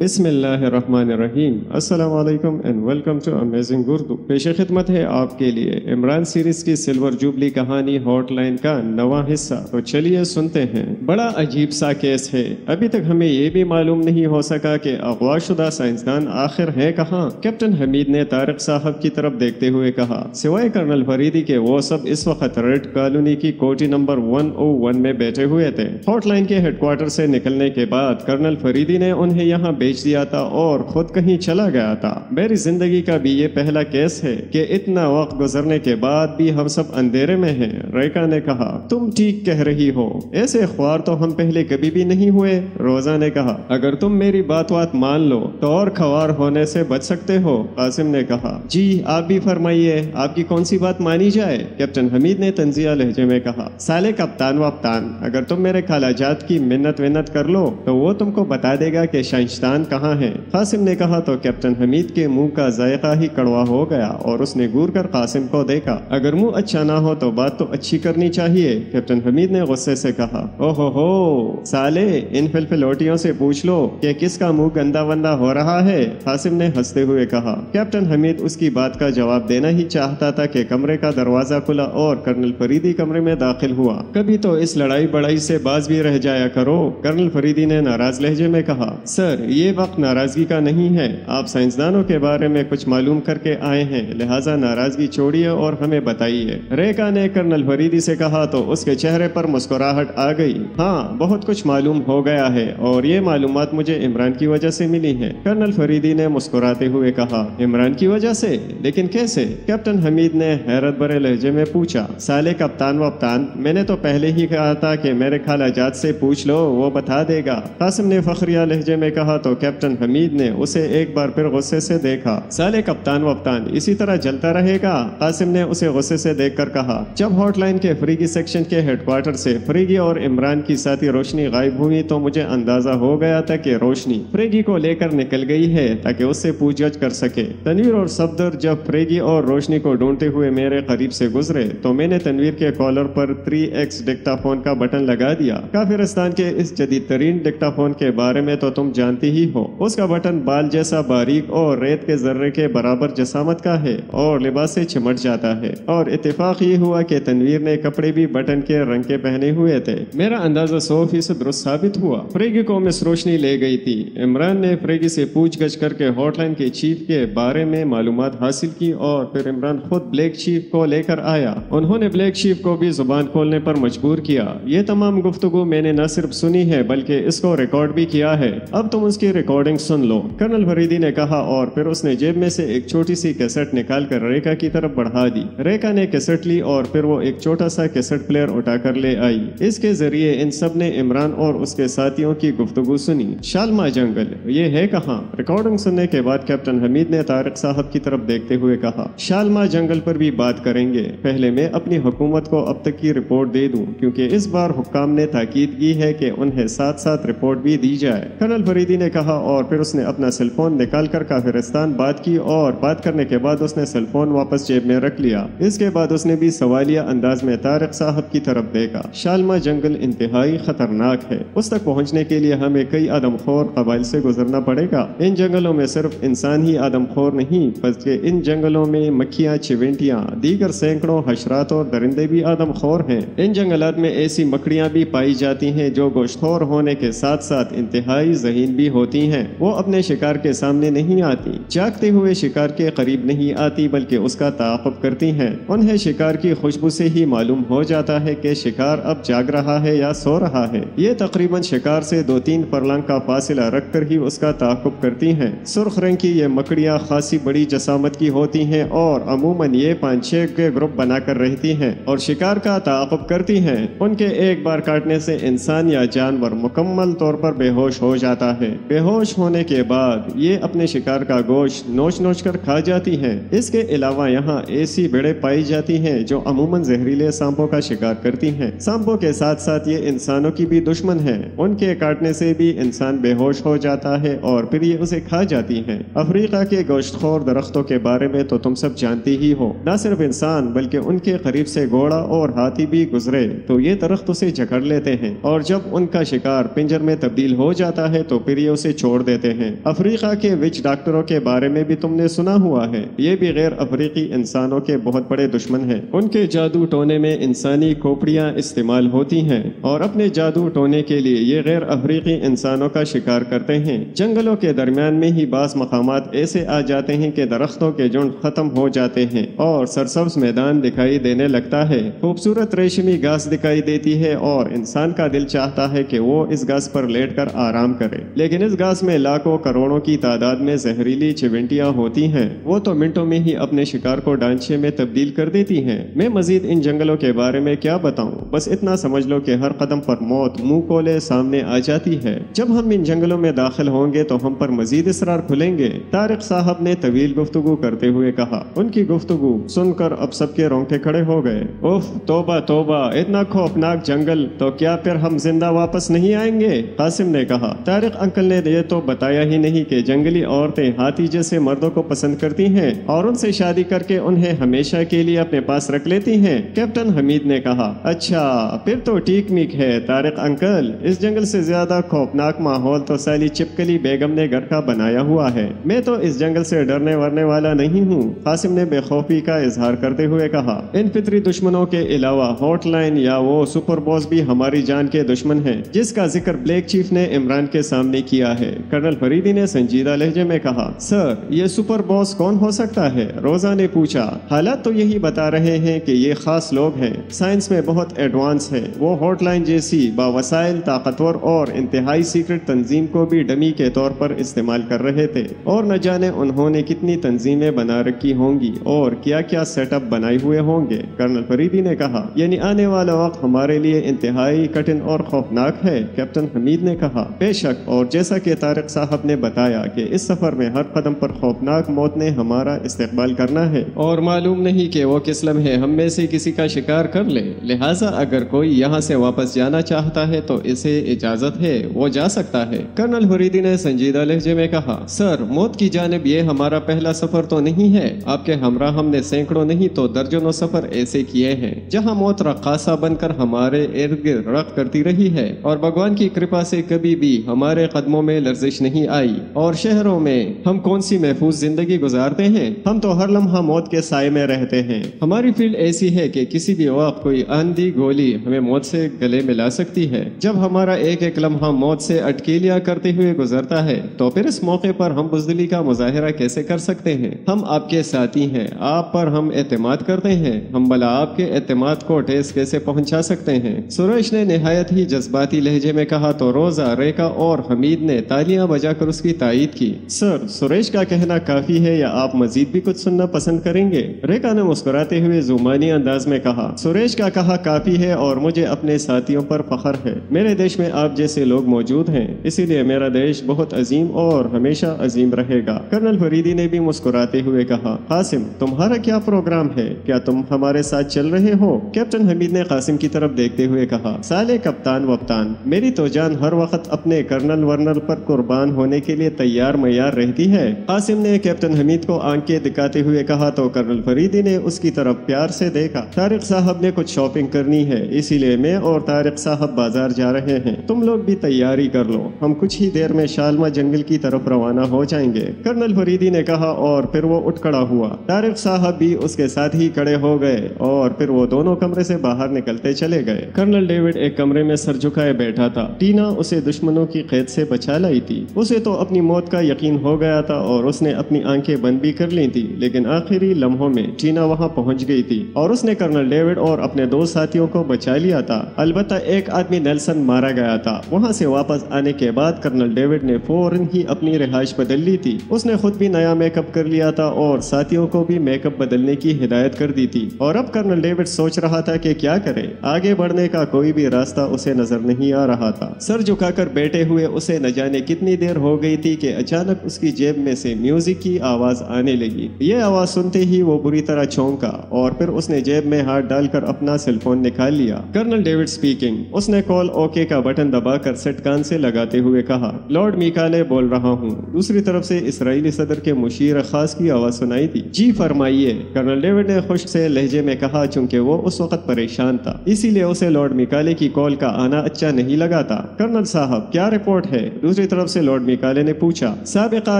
بسم اللہ الرحمن الرحیم۔ السلام علیکم and welcome to amazing Urdu. پیش خدمت ہے آپ کے لیے عمران سیریز کی سلور جوبلی کہانی ہاٹ لائن کا نواں حصہ۔ تو چلیے سنتے ہیں۔ بڑا عجیب سا کیس ہے، ابھی تک ہمیں یہ بھی معلوم نہیں ہو سکا کہ اغوا شدہ سائنسدان آخر ہیں کہاں۔ کیپٹن حمید نے طارق صاحب کی طرف دیکھتے ہوئے کہا، سوائے کرنل فریدی کے وہ سب اس وقت ریڈ کالونی کی کوٹھی نمبر 101 میں بیٹھے ہوئے تھے۔ ہاٹ لائن کے ہیڈ کوارٹر سے نکلنے کے بعد کرنل فریدی نے انہیں یہاں بیچ دیا تھا اور خود کہیں چلا گیا تھا۔ میری زندگی کا بھی یہ پہلا کیس ہے کہ اتنا وقت گزرنے کے بعد بھی ہم سب اندھیرے میں ہیں۔ ریکا نے کہا، تم ٹھیک کہہ رہی ہو، ایسے خوار تو ہم پہلے کبھی بھی نہیں ہوئے۔ روزا نے کہا، اگر تم میری بات مان لو تو اور خوار ہونے سے بچ سکتے ہو۔ قاسم نے کہا، جی آپ بھی فرمائیے، آپ کی کون سی بات مانی جائے؟ کیپٹن حمید نے طنزیہ لہجے میں کہا، سالے کپتان وپتان، اگر تم میرے خالہ جات کی منت کر لو تو وہ تم کو بتا دے گا کہ شائنشتان کہاں ہے۔ قاسم نے کہا تو کیپٹن حمید کے منہ کا ذائقہ ہی کڑوا ہو گیا اور اس نے گور کر قاسم کو دیکھا۔ اگر منہ اچھا نہ ہو تو بات تو اچھی کرنی چاہیے، کیپٹن حمید نے غصے سے کہا۔ اوہو ہو سالے، ان فلفلوٹیوں سے پوچھ لو کہ کس کا منہ گندا وندا ہو رہا ہے، قاسم نے ہنستے ہوئے کہا۔ کیپٹن حمید اس کی بات کا جواب دینا ہی چاہتا تھا کہ کمرے کا دروازہ کھلا اور کرنل فریدی کمرے میں داخل ہوا۔ کبھی تو اس لڑائی بڑائی سے باز بھی رہ جایا کرو، کرنل فریدی نے ناراض لہجے میں کہا۔ سر، یہ وقت ناراضگی کا نہیں ہے، آپ سائنسدانوں کے بارے میں کچھ معلوم کر کے آئے ہیں، لہٰذا ناراضگی چھوڑیے اور ہمیں بتائیے۔ ریکا نے کرنل فریدی سے کہا تو اس کے چہرے پر مسکراہٹ آ گئی۔ ہاں، بہت کچھ معلوم ہو گیا ہے اور یہ معلومات مجھے عمران کی وجہ سے ملی ہیں، کرنل فریدی نے مسکراتے ہوئے کہا۔ عمران کی وجہ سے؟ لیکن کیسے؟ کیپٹن حمید نے حیرت بھرے لہجے میں پوچھا۔ سالے کپتان وپتان، میں نے تو پہلے ہی کہا تھا کہ میرے خالہ جات سے پوچھ لو، وہ بتا دے گا، قاسم نے فخریہ لہجے میں کہا تو کیپٹن حمید نے اسے ایک بار پھر غصے سے دیکھا۔ سالے کپتان وپتان، اسی طرح جلتا رہے گا، قاسم نے اسے غصے سے دیکھ کر کہا۔ جب ہاٹ لائن کے فریگی سیکشن کے ہیڈ کوارٹر سے فریگی اور عمران کی ساتھی روشنی غائب ہوئی تو مجھے اندازہ ہو گیا تھا کہ روشنی فریگی کو لے کر نکل گئی ہے تاکہ اس سے پوچھ گچھ کر سکے۔ تنویر اور صفدر جب فریگی اور روشنی کو ڈھونڈتے ہوئے میرے قریب سے گزرے تو میں نے تنویر کے کالر پر 3x ڈکٹا فون کا بٹن لگا دیا۔ کافرستان کے اس جدید ترین ڈکٹا فون کے بارے میں تو تم جانتی ہی ہو، اس کا بٹن بال جیسا باریک اور ریت کے ذرے کے برابر جسامت کا ہے اور لباس سے چمٹ جاتا ہے، اور اتفاق یہ ہوا کہ تنویر نے کپڑے بھی بٹن کے رنگ کے پہنے ہوئے تھے۔ میرا اندازہ 100% درست ثابت ہوا۔ فریگی کو مس روشنی لے گئی تھی۔ عمران نے فریگی سے پوچھ گچھ کر کے ہاٹ لائن کے چیف کے بارے میں معلومات حاصل کی اور پھر عمران خود بلیک چیف کو لے کر آیا۔ انہوں نے بلیک چیف کو بھی زبان کھولنے پر مجبور کیا۔ یہ تمام گفتگو میں نے نہ صرف سنی ہے بلکہ اس کو ریکارڈ بھی کیا ہے، اب تم اس کی ریکارڈنگ سن لو، کرنل فریدی نے کہا اور پھر اس نے جیب میں سے ایک چھوٹی سی کیسٹ نکال کر ریکا کی طرف بڑھا دی۔ ریکا نے کیسٹ لی اور پھر وہ ایک چھوٹا سا کیسٹ پلیئر اٹھا کر لے آئی۔ اس کے ذریعے ان سب نے عمران اور اس کے ساتھیوں کی گفتگو سنی۔ شالما جنگل، یہ ہے کہاں؟ ریکارڈنگ سننے کے بعد کیپٹن حمید نے طارق صاحب کی طرف دیکھتے ہوئے کہا، شالما جنگل پر بھی بات کریں گے، پہلے میں اپنی حکومت کو اب تک کی رپورٹ دے دوں کیونکہ اس بار حکام نے تاکید کی ہے کہ انہیں ساتھ ساتھ رپورٹ بھی دی جائے، کرنل فریدی نے کہا اور پھر اس نے اپنا سیل فون نکال کر کافرستان بات کی اور بات کرنے کے بعد اس نے سیل فون واپس جیب میں رکھ لیا۔ اس کے بعد اس نے بھی سوالیہ انداز میں طارق صاحب کی طرف دیکھا۔ شالما جنگل انتہائی خطرناک ہے، اس تک پہنچنے کے لیے ہمیں کئی آدم خور قبائل سے گزرنا پڑے گا۔ ان جنگلوں میں صرف انسان ہی آدم خور نہیں بلکہ ان جنگلوں میں مکھیاں، چیونٹیاں، دیگر سینکڑوں حشرات اور درندے بھی آدم خور ہیں۔ ان جنگلات میں ایسی مکڑیاں بھی پائی جاتی ہیں جو گوشت خور ہونے کے ساتھ ساتھ انتہائی ذہین بھی ہوتی ہیں۔ وہ اپنے شکار کے سامنے نہیں آتی، جاگتے ہوئے شکار کے قریب نہیں آتی بلکہ اس کا تعاقب کرتی ہیں۔ انہیں شکار کی خوشبو سے ہی معلوم ہو جاتا ہے کہ شکار اب جاگ رہا ہے یا سو رہا ہے۔ یہ تقریباً شکار سے 2-3 فرلانگ کا فاصلہ رکھ کر ہی اس کا تعاقب کرتی ہیں۔ سرخ رنگ کی یہ مکڑیاں خاصی بڑی جسامت کی ہوتی ہیں اور عموماً یہ 5-6 کے گروپ بنا کر رہتی ہیں اور شکار کا تعاقب کرتی ہیں۔ ان کے ایک بار کاٹنے سے انسان یا جانور مکمل طور پر بے ہوش ہو جاتا ہے۔ بے ہوش ہونے کے بعد یہ اپنے شکار کا گوشت نوچ نوچ کر کھا جاتی ہیں۔ اس کے علاوہ یہاں ایسی بھیڑیں پائی جاتی ہیں جو عموماً زہریلے سانپوں کا شکار کرتی ہیں۔ سانپوں کے ساتھ ساتھ یہ انسانوں کی بھی دشمن ہے، ان کے کاٹنے سے بھی انسان بے ہوش ہو جاتا ہے اور پھر یہ اسے کھا جاتی ہیں۔ افریقہ کے گوشت خور درختوں کے بارے میں تو تم سب جانتی ہی ہو، نہ صرف انسان بلکہ ان کے قریب سے گھوڑا اور ہاتھی بھی گزرے تو یہ درخت اسے جکڑ لیتے ہیں اور جب ان کا شکار پنجر میں تبدیل ہو جاتا ہے تو پھر یہ اسے اسے چھوڑ دیتے ہیں۔ افریقہ کے وچ ڈاکٹروں کے بارے میں بھی تم نے سنا ہوا ہے، یہ بھی غیر افریقی انسانوں کے بہت بڑے دشمن ہیں۔ ان کے جادو ٹونے میں انسانی کھوپڑیاں استعمال ہوتی ہیں اور اپنے جادو ٹونے کے لیے یہ غیر افریقی انسانوں کا شکار کرتے ہیں۔ جنگلوں کے درمیان میں ہی بعض مقامات ایسے آ جاتے ہیں کہ درختوں کے جھنڈ ختم ہو جاتے ہیں اور سرسبز میدان دکھائی دینے لگتا ہے۔ خوبصورت ریشمی گھاس دکھائی دیتی ہے اور انسان کا دل چاہتا ہے کہ وہ اس گھاس پر لیٹ کر آرام کرے، لیکن اس گھاس میں لاکھوں کروڑوں کی تعداد میں زہریلی چونٹیاں ہوتی ہیں۔ وہ تو منٹوں میں ہی اپنے شکار کو ڈانچے میں تبدیل کر دیتی ہیں۔ میں مزید ان جنگلوں کے بارے میں کیا بتاؤں، بس اتنا سمجھ لو کہ ہر قدم پر موت منہ کھولے سامنے آ جاتی ہے۔ جب ہم ان جنگلوں میں داخل ہوں گے تو ہم پر مزید اسرار کھلیں گے، طارق صاحب نے طویل گفتگو کرتے ہوئے کہا۔ ان کی گفتگو سن کر اب سب کے رونگٹے کھڑے ہو گئے۔ اوف توبہ توبہ، اتنا خوفناک جنگل، تو کیا پھر ہم زندہ واپس نہیں آئیں گے؟ قاسم نے کہا۔ طارق انکل نے یہ تو بتایا ہی نہیں کہ جنگلی عورتیں ہاتھی جیسے مردوں کو پسند کرتی ہیں اور ان سے شادی کر کے انہیں ہمیشہ کے لیے اپنے پاس رکھ لیتی ہیں، کیپٹن حمید نے کہا۔ اچھا پھر تو ٹھیک میک ہے طارق انکل، اس جنگل سے زیادہ خوفناک ماحول تو سالی چپکلی بیگم نے گھر کا بنایا ہوا ہے۔ میں تو اس جنگل سے ڈرنے ورنے والا نہیں ہوں، قاسم نے بے خوفی کا اظہار کرتے ہوئے کہا۔ ان فطری دشمنوں کے علاوہ ہاٹ لائن یا وہ سپر باس بھی ہماری جان کے دشمن ہیں، جس کا ذکر بلیک چیف نے عمران کے سامنے کیا ہے۔ کرنل فریدی نے سنجیدہ لہجے میں کہا۔ سر یہ سپر باس کون ہو سکتا ہے؟ روزا نے پوچھا۔ حالات تو یہی بتا رہے ہیں کہ یہ خاص لوگ ہیں، سائنس میں بہت ایڈوانس ہے، وہ ہاٹ لائن جیسی باوسائل طاقتور اور انتہائی سیکرٹ تنظیم کو بھی ڈمی کے طور پر استعمال کر رہے تھے، اور نہ جانے انہوں نے کتنی تنظیمیں بنا رکھی ہوں گی اور کیا کیا سیٹ اپ بنائے ہوئے ہوں گے، کرنل فریدی نے کہا۔ یعنی آنے والا وقت ہمارے لیے انتہائی کٹھن اور خوفناک ہے، کیپٹن حمید نے کہا۔ بے شک، اور جیسا کہ طارق صاحب نے بتایا کہ اس سفر میں ہر قدم پر خوفناک موت نے ہمارا استقبال کرنا ہے، اور معلوم نہیں کہ وہ کس لمحے ہم میں سے کسی کا شکار کر لے، لہٰذا اگر کوئی یہاں سے واپس جانا چاہتا ہے تو اسے اجازت ہے، وہ جا سکتا ہے، کرنل فریدی نے سنجیدہ لہجے میں کہا۔ سر موت کی جانب یہ ہمارا پہلا سفر تو نہیں ہے، آپ کے ہمراہ ہم نے سینکڑوں نہیں تو درجنوں سفر ایسے کیے ہیں جہاں موت رقاصہ بن کر ہمارے ارد گرد رقص کرتی رہی ہے، اور بھگوان کی کرپا سے کبھی بھی ہمارے قدموں میں لرزش نہیں آئی۔ اور شہروں میں ہم کون سی محفوظ زندگی گزارتے ہیں، ہم تو ہر لمحہ موت کے سائے میں رہتے ہیں۔ ہماری فیلڈ ایسی ہے کہ کسی بھی وقت کوئی آندھی گولی ہمیں موت سے گلے ملا سکتی ہے۔ جب ہمارا ایک ایک لمحہ موت سے اٹکیلیاں کرتے ہوئے گزرتا ہے تو پھر اس موقع پر ہم بزدلی کا مظاہرہ کیسے کر سکتے ہیں؟ ہم آپ کے ساتھی ہیں، آپ پر ہم اعتماد کرتے ہیں، ہم بلا آپ کے اعتماد کو ٹھیس کیسے پہنچا سکتے ہیں؟ سریش نے نہایت ہی جذباتی لہجے میں کہا تو روزہ، ریکا اور حمید نے تالیاں بجا کر اس کی تائید کی۔ سر سریش کا کہنا کافی ہے یا آپ مزید بھی کچھ سننا پسند کریں گے؟ ریکا نے مسکراتے ہوئے زمانی انداز میں کہا۔ سریش کا کہا کافی ہے اور مجھے اپنے ساتھیوں پر فخر ہے، میرے دیش میں آپ جیسے لوگ موجود ہیں، اسی لیے میرا دیش بہت عظیم اور ہمیشہ عظیم رہے گا، کرنل فریدی نے بھی مسکراتے ہوئے کہا۔ قاسم تمہارا کیا پروگرام ہے، کیا تم ہمارے ساتھ چل رہے ہو؟ کیپٹن حمید نے قاسم کی طرف دیکھتے ہوئے کہا۔ سالے کپتان وپتان، میری تو جان ہر وقت اپنے کرنل ورنل پر قربان ہونے کے لیے تیار میار رہتی ہے، قاسم نے کیپٹن حمید کو آنکھیں دکھاتے ہوئے کہا تو کرنل فریدی نے اس کی طرف پیار سے دیکھا۔ طارق صاحب نے کچھ شاپنگ کرنی ہے، اسی لیے میں اور طارق صاحب بازار جا رہے ہیں، تم لوگ بھی تیاری کر لو، ہم کچھ ہی دیر میں شالما جنگل کی طرف روانہ ہو جائیں گے، کرنل فریدی نے کہا، اور پھر وہ اٹھ کھڑا ہوا۔ طارق صاحب بھی اس کے ساتھ ہی کھڑے ہو گئے اور پھر وہ دونوں کمرے سے باہر نکلتے چلے گئے۔ کرنل ڈیوڈ ایک کمرے میں سر جھکائے بیٹھا تھا، ٹینا اسے دشمنوں کی قید سے بچا لائی تھی، اسے تو اپنی موت کا یقین ہو گیا تھا اور اس نے اپنی آنکھیں بند بھی کر لی تھی، لیکن آخری لمحوں میں ٹینا وہاں پہنچ گئی تھی اور اس نے کرنل ڈیوڈ اور اپنے دو ساتھیوں کو بچا لیا تھا، البتہ ایک آدمی نیلسن مارا گیا تھا۔ وہاں سے واپس آنے کے بعد کرنل ڈیوڈ نے فوراً ہی اپنی رہائش بدل لی تھی، اس نے خود بھی نیا میک اپ کر لیا تھا اور ساتھیوں کو بھی میک اپ بدلنے کی ہدایت کر دی تھی، اور اب کرنل ڈیوڈ سوچ رہا تھا کہ کیا کرے، آگے بڑھنے کا کوئی بھی راستہ اسے نظر نہیں آ رہا تھا۔ سر جھکا کر بیٹھے ہوئے اسے نہ جانے کتنی دیر ہو گئی تھی کہ اچانک اس کی جیب میں سے میوزک کی آواز آنے لگی۔ یہ آواز سنتے ہی وہ بری طرح چونکا اور پھر اس نے جیب میں ہاتھ ڈال کر اپنا سیل فون نکال لیا۔ کرنل ڈیوڈ سپیکنگ، اس نے کال اوکے کا بٹن دبا کر سیٹ کان سے لگاتے ہوئے کہا، لارڈ میکالے بول رہا ہوں۔ دوسری طرف سے اسرائیلی صدر کے مشیر خاص کی آواز سنائی تھی۔ جی فرمائیے، کرنل ڈیوڈ نے خشک سے لہجے میں کہا، چونکہ وہ اس وقت پریشان تھا اسی لیے اسے لارڈ میکالے کی کال کا آنا اچھا نہیں لگا تھا۔ کرنل صاحب کیا رپورٹ ہے؟ دوسری दूसरी तरफ से लॉर्ड मिकाले ने पूछा, साबिका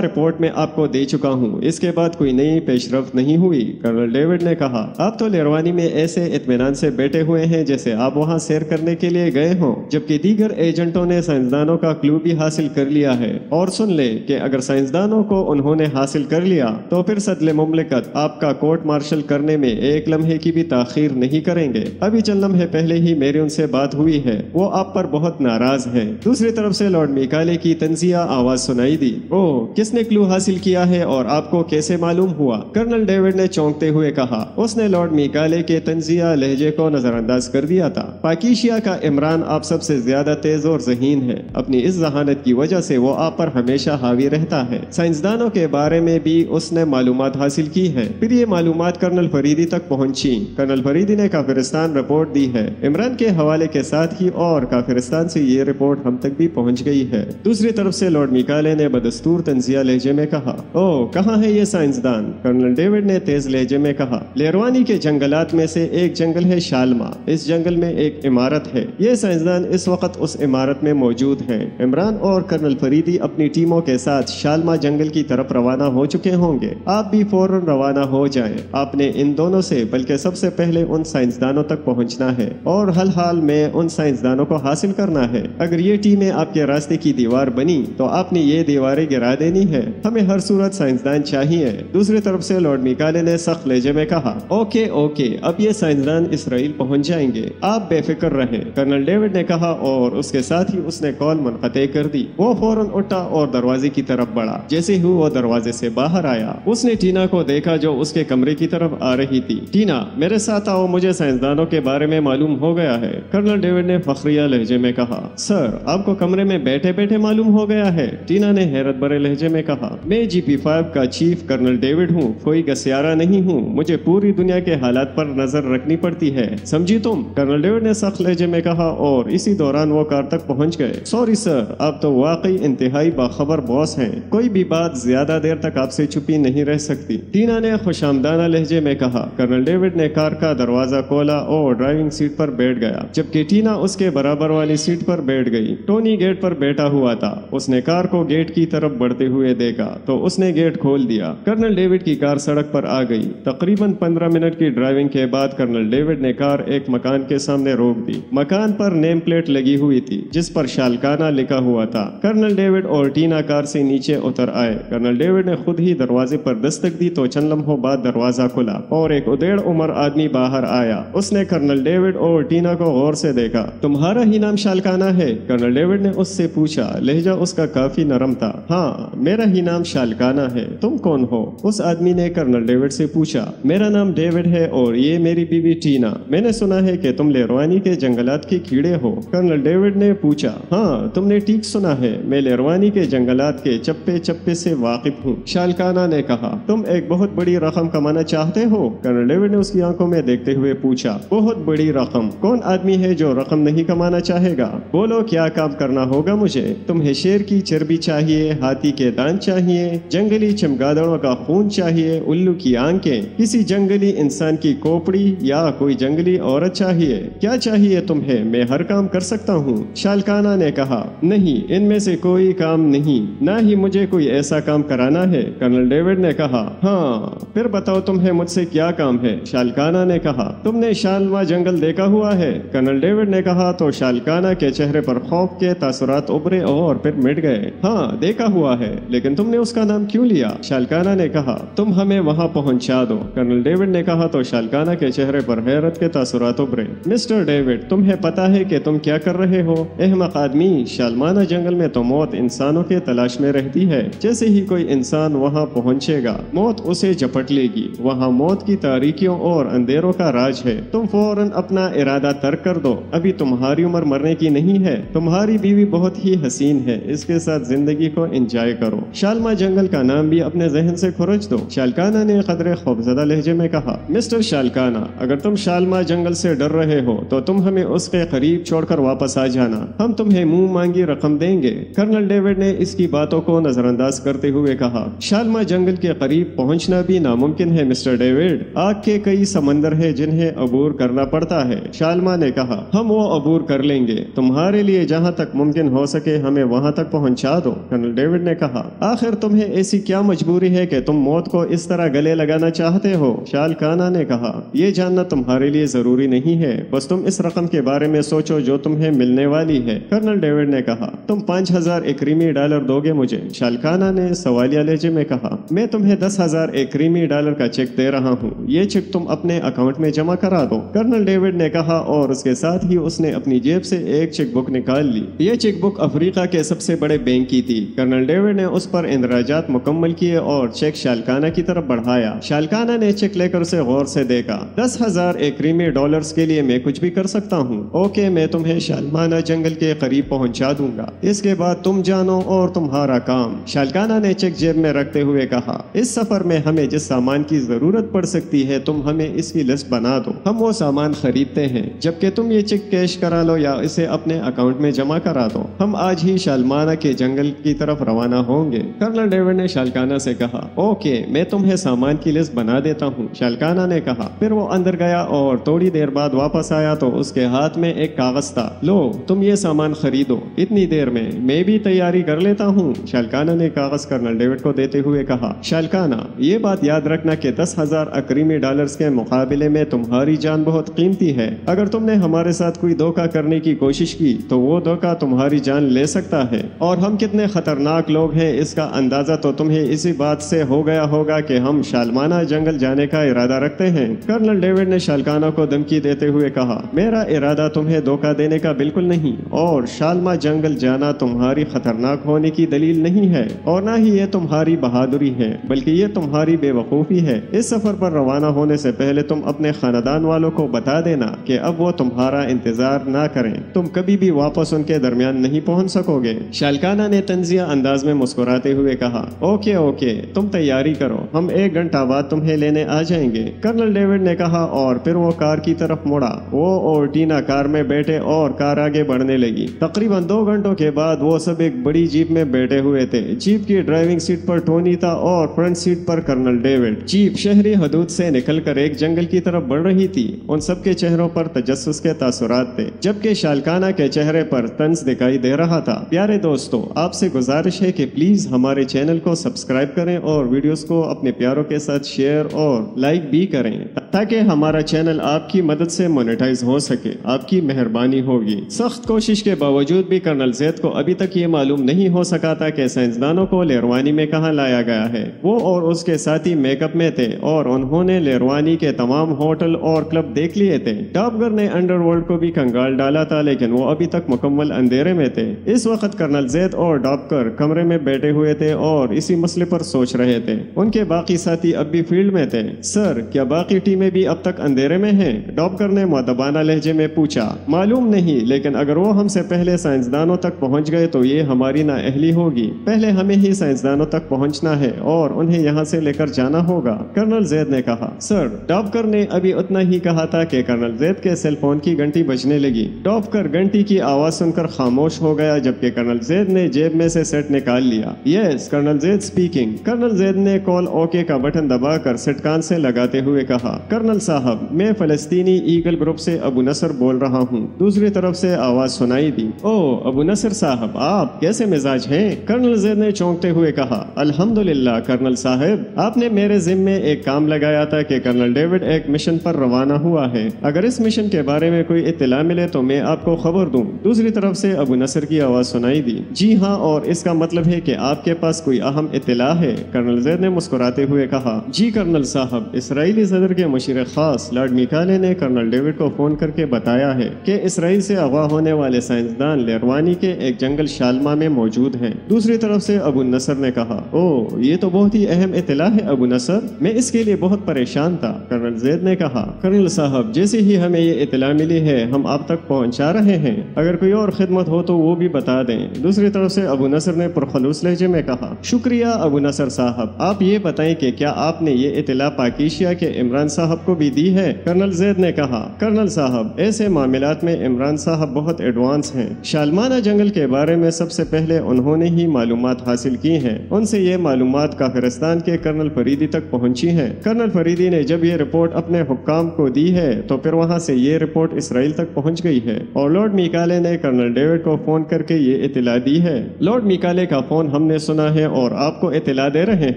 रिपोर्ट में आपको दे चुका हूँ, इसके बाद कोई नई पेशरफ्त नहीं हुई। कर्नल डेविड ने कहा, आप तो लेरवानी में ऐसे इत्मीनान से बैठे हुए हैं जैसे आप वहाँ सैर करने के लिए गए हों, जबकि दीगर एजेंटों ने साइंसदानों का क्लू भी हासिल कर लिया है। और सुन ले कि अगर साइंसदानों को उन्होंने हासिल कर लिया तो फिर सदले मुमलिकत आपका कोर्ट मार्शल करने में एक लम्हे की भी ताखीर नहीं करेंगे। अभी चंद लम्हे पहले ही मेरी उनसे बात हुई है, वो आप पर बहुत नाराज हैं। दूसरी तरफ से लॉर्ड मिकाले की तंजिया आवाज सुनाई दी। ओह, किसने क्लू हासिल किया है और आपको कैसे मालूम हुआ? कर्नल डेविड ने चौंकते हुए कहा। उसने लॉर्ड मिकाले के तंजिया लहजे को नजरअंदाज कर दिया था। पाकिशिया का इमरान आप सबसे ज्यादा तेज और ज़हीन है। अपनी इस जहानत की वजह से वो आप पर हमेशा हावी रहता है। साइंसदानों के बारे में भी उसने मालूमात हासिल की है। फिर ये मालूमात कर्नल फरीदी तक पहुंची। कर्नल फरीदी ने काफिरिस्तान रिपोर्ट दी है इमरान के हवाले के साथ ही, और काफिरिस्तान से ये रिपोर्ट हम तक भी पहुंच गई है। दूसरी तरफ से लॉर्ड मिकाले ने बदस्तूर तंजिया लहजे में कहा, ओह, कहाँ है ये साइंसदान? कर्नल डेविड ने तेज लहजे में कहा, लेरवानी के जंगलात में से एक जंगल है शालमा। इस जंगल में एक इमारत है। ये साइंसदान इस वक्त उस इमारत में मौजूद है। इमरान और कर्नल फरीदी अपनी टीमों के साथ शालमा जंगल की तरफ रवाना हो चुके होंगे। आप भी फौरन रवाना हो जाएं। आपने इन दोनों से बल्कि सबसे पहले उन साइंसदानों तक पहुंचना है और हल हाल में उन साइंसदानों को हासिल करना है। अगर ये टीमें आपके रास्ते की दीवार बनी तो आपने ये दीवारें गिरा देनी है। हमें हर सूरत साइंसदान चाहिए। दूसरी तरफ से लॉर्ड मिकाले ने सख्त लहजे में कहा, ओके ओके, अब ये साइंसदान इसराइल पहुंच जाएंगे, आप बेफिक्र रहें। कर्नल डेविड ने कहा और उसके साथ ही उसने कॉल मुनक़ते कर दी। वो फौरन उठा और दरवाजे की तरफ बढ़ा। जैसे ही वो दरवाजे से बाहर आया, उसने टीना को देखा जो उसके कमरे की तरफ आ रही थी। टीना, मेरे साथ आओ, मुझे साइंसदानों के बारे में मालूम हो गया है। कर्नल डेविड ने फखरिया लहजे में कहा, सर, आपको कमरे में बैठे बैठे मालूम हो गया है? टीना ने हैरत भरे लहजे में कहा, मैं GP5 का चीफ कर्नल डेविड हूँ, कोई गसियारा नहीं हूँ। मुझे पूरी दुनिया के हालात पर नजर रखनी पड़ती है, समझी तुम? कर्नल डेविड ने सख्त लहजे में कहा और इसी दौरान वो कार तक पहुंच गए। सॉरी सर, आप तो वाकई इंतहाई बाखबर बॉस हैं। कोई भी बात ज्यादा देर तक आपसे छुपी नहीं रह सकती, टीना ने खुशामदाना लहजे में कहा। कर्नल डेविड ने कार का दरवाजा खोला और ड्राइविंग सीट पर बैठ गया, जबकि टीना उसके बराबर वाली सीट पर बैठ गई। टोनी गेट पर बैठा हुआ था। उसने कार को गेट की तरफ बढ़ते हुए देखा तो उसने गेट खोल दिया। कर्नल डेविड की कार सड़क पर आ गई। तकरीबन 15 मिनट की ड्राइविंग के बाद कर्नल डेविड ने कार एक मकान के सामने रोक दी। मकान पर नेम प्लेट लगी हुई थी जिस पर शालकाना लिखा हुआ था। कर्नल डेविड और टीना कार से नीचे उतर आए। कर्नल डेविड ने खुद ही दरवाजे पर दस्तक दी तो चंद लम्हों बाद दरवाजा खुला और एक उदेड़ उम्र आदमी बाहर आया। उसने कर्नल डेविड और टीना को गौर से देखा। तुम्हारा ही नाम शालकाना है? कर्नल डेविड ने उससे पूछा। लहजा उसका काफी नरम था। हाँ, मेरा ही नाम शालकाना है। तुम कौन हो? उस आदमी ने कर्नल डेविड से पूछा। मेरा नाम डेविड है और ये मेरी बीवी टीना। मैंने सुना है कि तुम लेरवानी के जंगलात के कीड़े हो। कर्नल डेविड ने पूछा। हाँ, तुमने ठीक सुना है, मैं लेरवानी के जंगलात के चप्पे चप्पे से वाकिफ हूँ। शालकाना ने कहा। तुम एक बहुत बड़ी रकम कमाना चाहते हो? कर्नल डेविड ने उसकी आंखों में देखते हुए पूछा। बहुत बड़ी रकम? कौन आदमी है जो रकम नहीं कमाना चाहेगा? बोलो, क्या काम करना होगा मुझे? तुम्हें शेर की चर्बी चाहिए, हाथी के दांत चाहिए, जंगली चमगादड़ों का खून चाहिए, उल्लू की आंखें, किसी जंगली इंसान की खोपड़ी या कोई जंगली औरत चाहिए? क्या चाहिए तुम्हें? मैं हर काम कर सकता हूँ। शालकाना ने कहा। नहीं, इनमें से कोई काम नहीं, ना ही मुझे कोई ऐसा काम कराना है। कर्नल डेविड ने कहा। हाँ, फिर बताओ तुम्हें मुझसे क्या काम है? शालकाना ने कहा। तुमने शालमा जंगल देखा हुआ है? कर्नल डेविड ने कहा तो शालकाना के चेहरे पर खौफ के तासुरात उभरे और फिर मिट गए। हाँ, देखा हुआ है, लेकिन तुमने उसका नाम क्यों लिया? शालकाना ने कहा। तुम हमें वहाँ पहुँचा दो। कर्नल डेविड ने कहा तो शालकाना के चेहरे पर हैरत के तासुरात उभरे। मिस्टर डेविड, तुम्हें पता है कि तुम क्या कर रहे हो? अहमक आदमी, शालमाना जंगल में तो मौत इंसानों के तलाश में रहती है। जैसे ही कोई इंसान वहाँ पहुँचेगा, मौत उसे झपट लेगी। वहाँ मौत की तारीकियों और अंधेरों का राज है। तुम फौरन अपना इरादा तर्क कर दो। अभी तुम्हारी उम्र मरने की नहीं है। तुम्हारी बीवी बहुत ही हसीन है, इसके साथ जिंदगी को एंजॉय करो। शालमा जंगल का नाम भी अपने जहन से खुरच दो। शालकाना ने कदरे खौफजदा लहजे में कहा। मिस्टर शालकाना, अगर तुम शालमा जंगल से डर रहे हो तो तुम हमें उसके करीब छोड़कर वापस आ जाना। हम तुम्हें मुंह मांगी रकम देंगे। कर्नल डेविड ने इसकी बातों को नजरअंदाज करते हुए कहा। शालमा जंगल के करीब पहुंचना भी नामुमकिन है मिस्टर डेविड। आग के कई समंदर है जिन्हें अबूर करना पड़ता है। शालमा ने कहा। हम वो अबूर कर लेंगे। तुम्हारे लिए जहाँ तक मुमकिन हो सके हमें वहाँ तक पहुँचा दो। कर्नल डेविड ने कहा, आखिर तुम्हें ऐसी क्या मजबूरी है कि तुम मौत को इस तरह गले लगाना चाहते हो? शालकाना ने कहा, ये जानना तुम्हारे लिए जरूरी नहीं है, बस तुम इस रकम के बारे में सोचो जो तुम्हें मिलने वाली है। कर्नल डेविड ने कहा, तुम 5000 एकरीमी डॉलर दोगे मुझे? शालकाना ने सवालिया लहजे में कहा, मैं तुम्हें 10,000 एकरीमी डॉलर का चेक दे रहा हूँ, ये चेक तुम अपने अकाउंट में जमा करा दो। कर्नल डेविड ने कहा और उसके साथ ही उसने अपनी जेब से एक चेक बुक निकाल ली। ये चेक बुक अफ्रीका के सबसे बड़े बैंक की थी। कर्नल डेविड ने उस पर इंदराजात मुकम्मल किए और चेक शालकाना की तरफ बढ़ाया। शालकाना ने चेक लेकर उसे गौर से देखा। 10,000 एकरीमी डॉलर्स के लिए मैं कुछ भी कर सकता हूँ। ओके, मैं तुम्हें शालमाना जंगल के करीब पहुँचा दूंगा, इसके बाद तुम जानो और तुम्हारा काम। शालकाना ने चेक जेब में रखते हुए कहा, इस सफर में हमें जिस सामान की जरूरत पड़ सकती है तुम हमें इसकी लिस्ट बना दो, हम वो सामान खरीदते हैं, जबकि तुम ये चेक कैश करा लो या इसे अपने अकाउंट में जमा करा दो। हम आज ही शालमाना के जंगल की तरफ रवाना होंगे। कर्नल डेविड ने शालकाना से कहा, ओके, मैं तुम्हें सामान की लिस्ट बना देता हूँ। शालकाना ने कहा। फिर वो अंदर गया और थोड़ी देर बाद वापस आया तो उसके हाथ में एक कागज था। लो, तुम ये सामान खरीदो, इतनी देर में मैं भी तैयारी कर लेता हूँ। शालकाना ने कागज कर्नल डेविड को देते हुए कहा, शालकाना, ये बात याद रखना कि 10,000 एकरीमी डॉलर्स के मुकाबले में तुम्हारी जान बहुत कीमती है। अगर तुमने हमारे साथ कोई धोखा करने की कोशिश की तो वो धोखा तुम्हारी जान ले सकता है, और हम कितने खतरनाक लोग हैं इसका अंदाजा तो तुम्हें इसी बात से हो गया होगा कि हम शालमाना जंगल जाने का इरादा रखते हैं। कर्नल डेविड ने शालकाना को धमकी देते हुए कहा, मेरा इरादा तुम्हें धोखा देने का बिल्कुल नहीं, और शालमा जंगल जाना तुम्हारी खतरनाक होने की दलील नहीं है, और न ही ये तुम्हारी बहादुरी है, बल्कि ये तुम्हारी बेवकूफ़ी है। इस सफर पर रवाना होने से पहले तुम अपने खानदान वालों को बता देना कि अब वो तुम्हारा इंतजार ना करें, तुम कभी भी वापस उनके दरमियान नहीं पहुंच सकोगे। शालकाना ने तंजिया अंदाज में मुस्कुराते हुए कहा, ओके ओके, तुम तैयारी करो, हम 1 घंटा बाद तुम्हें लेने आ जाएंगे। कर्नल डेविड ने कहा और फिर वो कार की तरफ मुड़ा। वो और टीना कार में बैठे और कार आगे बढ़ने लगी। तकरीबन 2 घंटों के बाद वो सब एक बड़ी जीप में बैठे हुए थे। जीप की ड्राइविंग सीट पर टोनी था और फ्रंट सीट पर कर्नल डेविड। जीप शहरी हदूद से निकलकर एक जंगल की तरफ बढ़ रही थी। उन सबके चेहरों पर तजस्सुस के तासुरात थे, जबकि शालकाना के चेहरे पर तंज दिखाई दे रहा था। प्यारे दोस्तों, आपसे गुजारिश है कि प्लीज हमारे चैनल को सब्सक्राइब करें और वीडियोस को अपने प्यारों के साथ शेयर और लाइक भी करें, ताकि हमारा चैनल आपकी मदद से मोनेटाइज हो सके। आपकी मेहरबानी होगी। सख्त कोशिश के बावजूद भी कर्नल जैद को अभी तक ये मालूम नहीं हो सका था कि साइंसदानों को लेरवानी में कहाँ लाया गया है। वो और उसके साथी मेकअप में थे और उन्होंने लेरवानी के तमाम होटल और क्लब देख लिए थे। टॉपगर ने अंडरवर्ल्ड को भी कंगाल डाला था, लेकिन वो अभी तक मुकम्मल अंधेरे में थे। इस वक्त कर्नल जैद और टॉपगर कमरे में बैठे हुए थे और इसी मसले पर सोच रहे थे। उनके बाकी साथी अब भी फील्ड में थे। सर, क्या बाकी टीमें भी अब तक अंधेरे में हैं? टॉपगर ने मुअद्दबाना लहजे में पूछा। मालूम नहीं, लेकिन अगर वो हमसे पहले साइंसदानों तक पहुंच गए तो ये हमारी नाअहली होगी। पहले हमें ही साइंसदानों तक पहुंचना है और उन्हें यहाँ से लेकर जाना होगा, कर्नल जैद ने कहा। सर, टॉपगर ने अभी उतना ही कहा था कि कर्नल जैद के सेल फोन की घंटी बजने लगी। टॉपगर घंटी की आवाज सुनकर खामोश हो गया, जबकि कर्नल जैद ने जेब में से सेट निकाल लिया। Yes, colonel Zaid speaking. Colonel Zaid ने कॉल ओके का बटन दबाकर सेट कान से लगाते हुए कहा, कर्नल साहब, मैं फलस्तीनी ईगल ग्रुप से अबू नसर बोल रहा हूँ। दूसरी तरफ से आवाज सुनाई दी। ओ अबू नसर साहब, आप कैसे मिजाज हैं? कर्नल जैद ने चौंकते हुए कहा, अल्हम्दुलिल्लाह कर्नल साहब, आपने मेरे जिम्मे एक काम लगाया था कि कर्नल डेविड एक मिशन पर रवाना हुआ है। अगर इस मिशन के बारे में कोई इत्तला मिले तो मैं आपको खबर दूं। दूसरी तरफ से अबू नसर की आवाज सुनाई दी। जी हाँ, और इसका मतलब है कि आपके पास कोई अहम इत्तला है? कर्नल जैद ने मुस्कुराते हुए कहा, जी कर्नल साहब, इसराइली सदर के मुशीर खास लॉर्ड मिकाले ने कर्नल डेविड को फोन करके बताया है कि इसराइल से अगवा होने वाले साइंसदान लेरवानी के एक जंगल शालमा में मौजूद हैं। दूसरी तरफ से अबू नसर ने कहा, ओ ये तो बहुत ही अहम इत्तला है अबू नसर, मैं इसके लिए बहुत परेशान था। कर्नल जैद ने कहा, कर्नल साहब, जैसे ही हमें ये इत्तला मिली है हम आप तक पहुंचा रहे हैं। अगर कोई और खिदमत हो तो वो भी बता दें। दूसरी तरफ से अबू नसर ने पुरखलूस लहजे में कहा, शुक्रिया अबू नसर साहब, आप ये बताएं कि क्या आपने ये इत्तला पाकिस्तान के इमरान साहब صاحب को भी दी है? कर्नल जैद ने कहा, कर्नल साहब, ऐसे मामलात में इमरान साहब बहुत एडवांस हैं। शालमाना जंगल के बारे में सबसे पहले उन्होंने ही मालूमात हासिल की हैं। उनसे ये मालूमात काफिरिस्तान के कर्नल फरीदी तक पहुंची हैं। कर्नल फरीदी ने जब ये रिपोर्ट अपने हुक्काम को दी है तो फिर वहाँ से ये रिपोर्ट इसराइल तक पहुंच गई है और लॉर्ड मिकाले ने कर्नल डेविड को फोन करके ये इत्तला दी है। लॉर्ड मिकाले का फोन हमने सुना है और आपको इत्तला दे रहे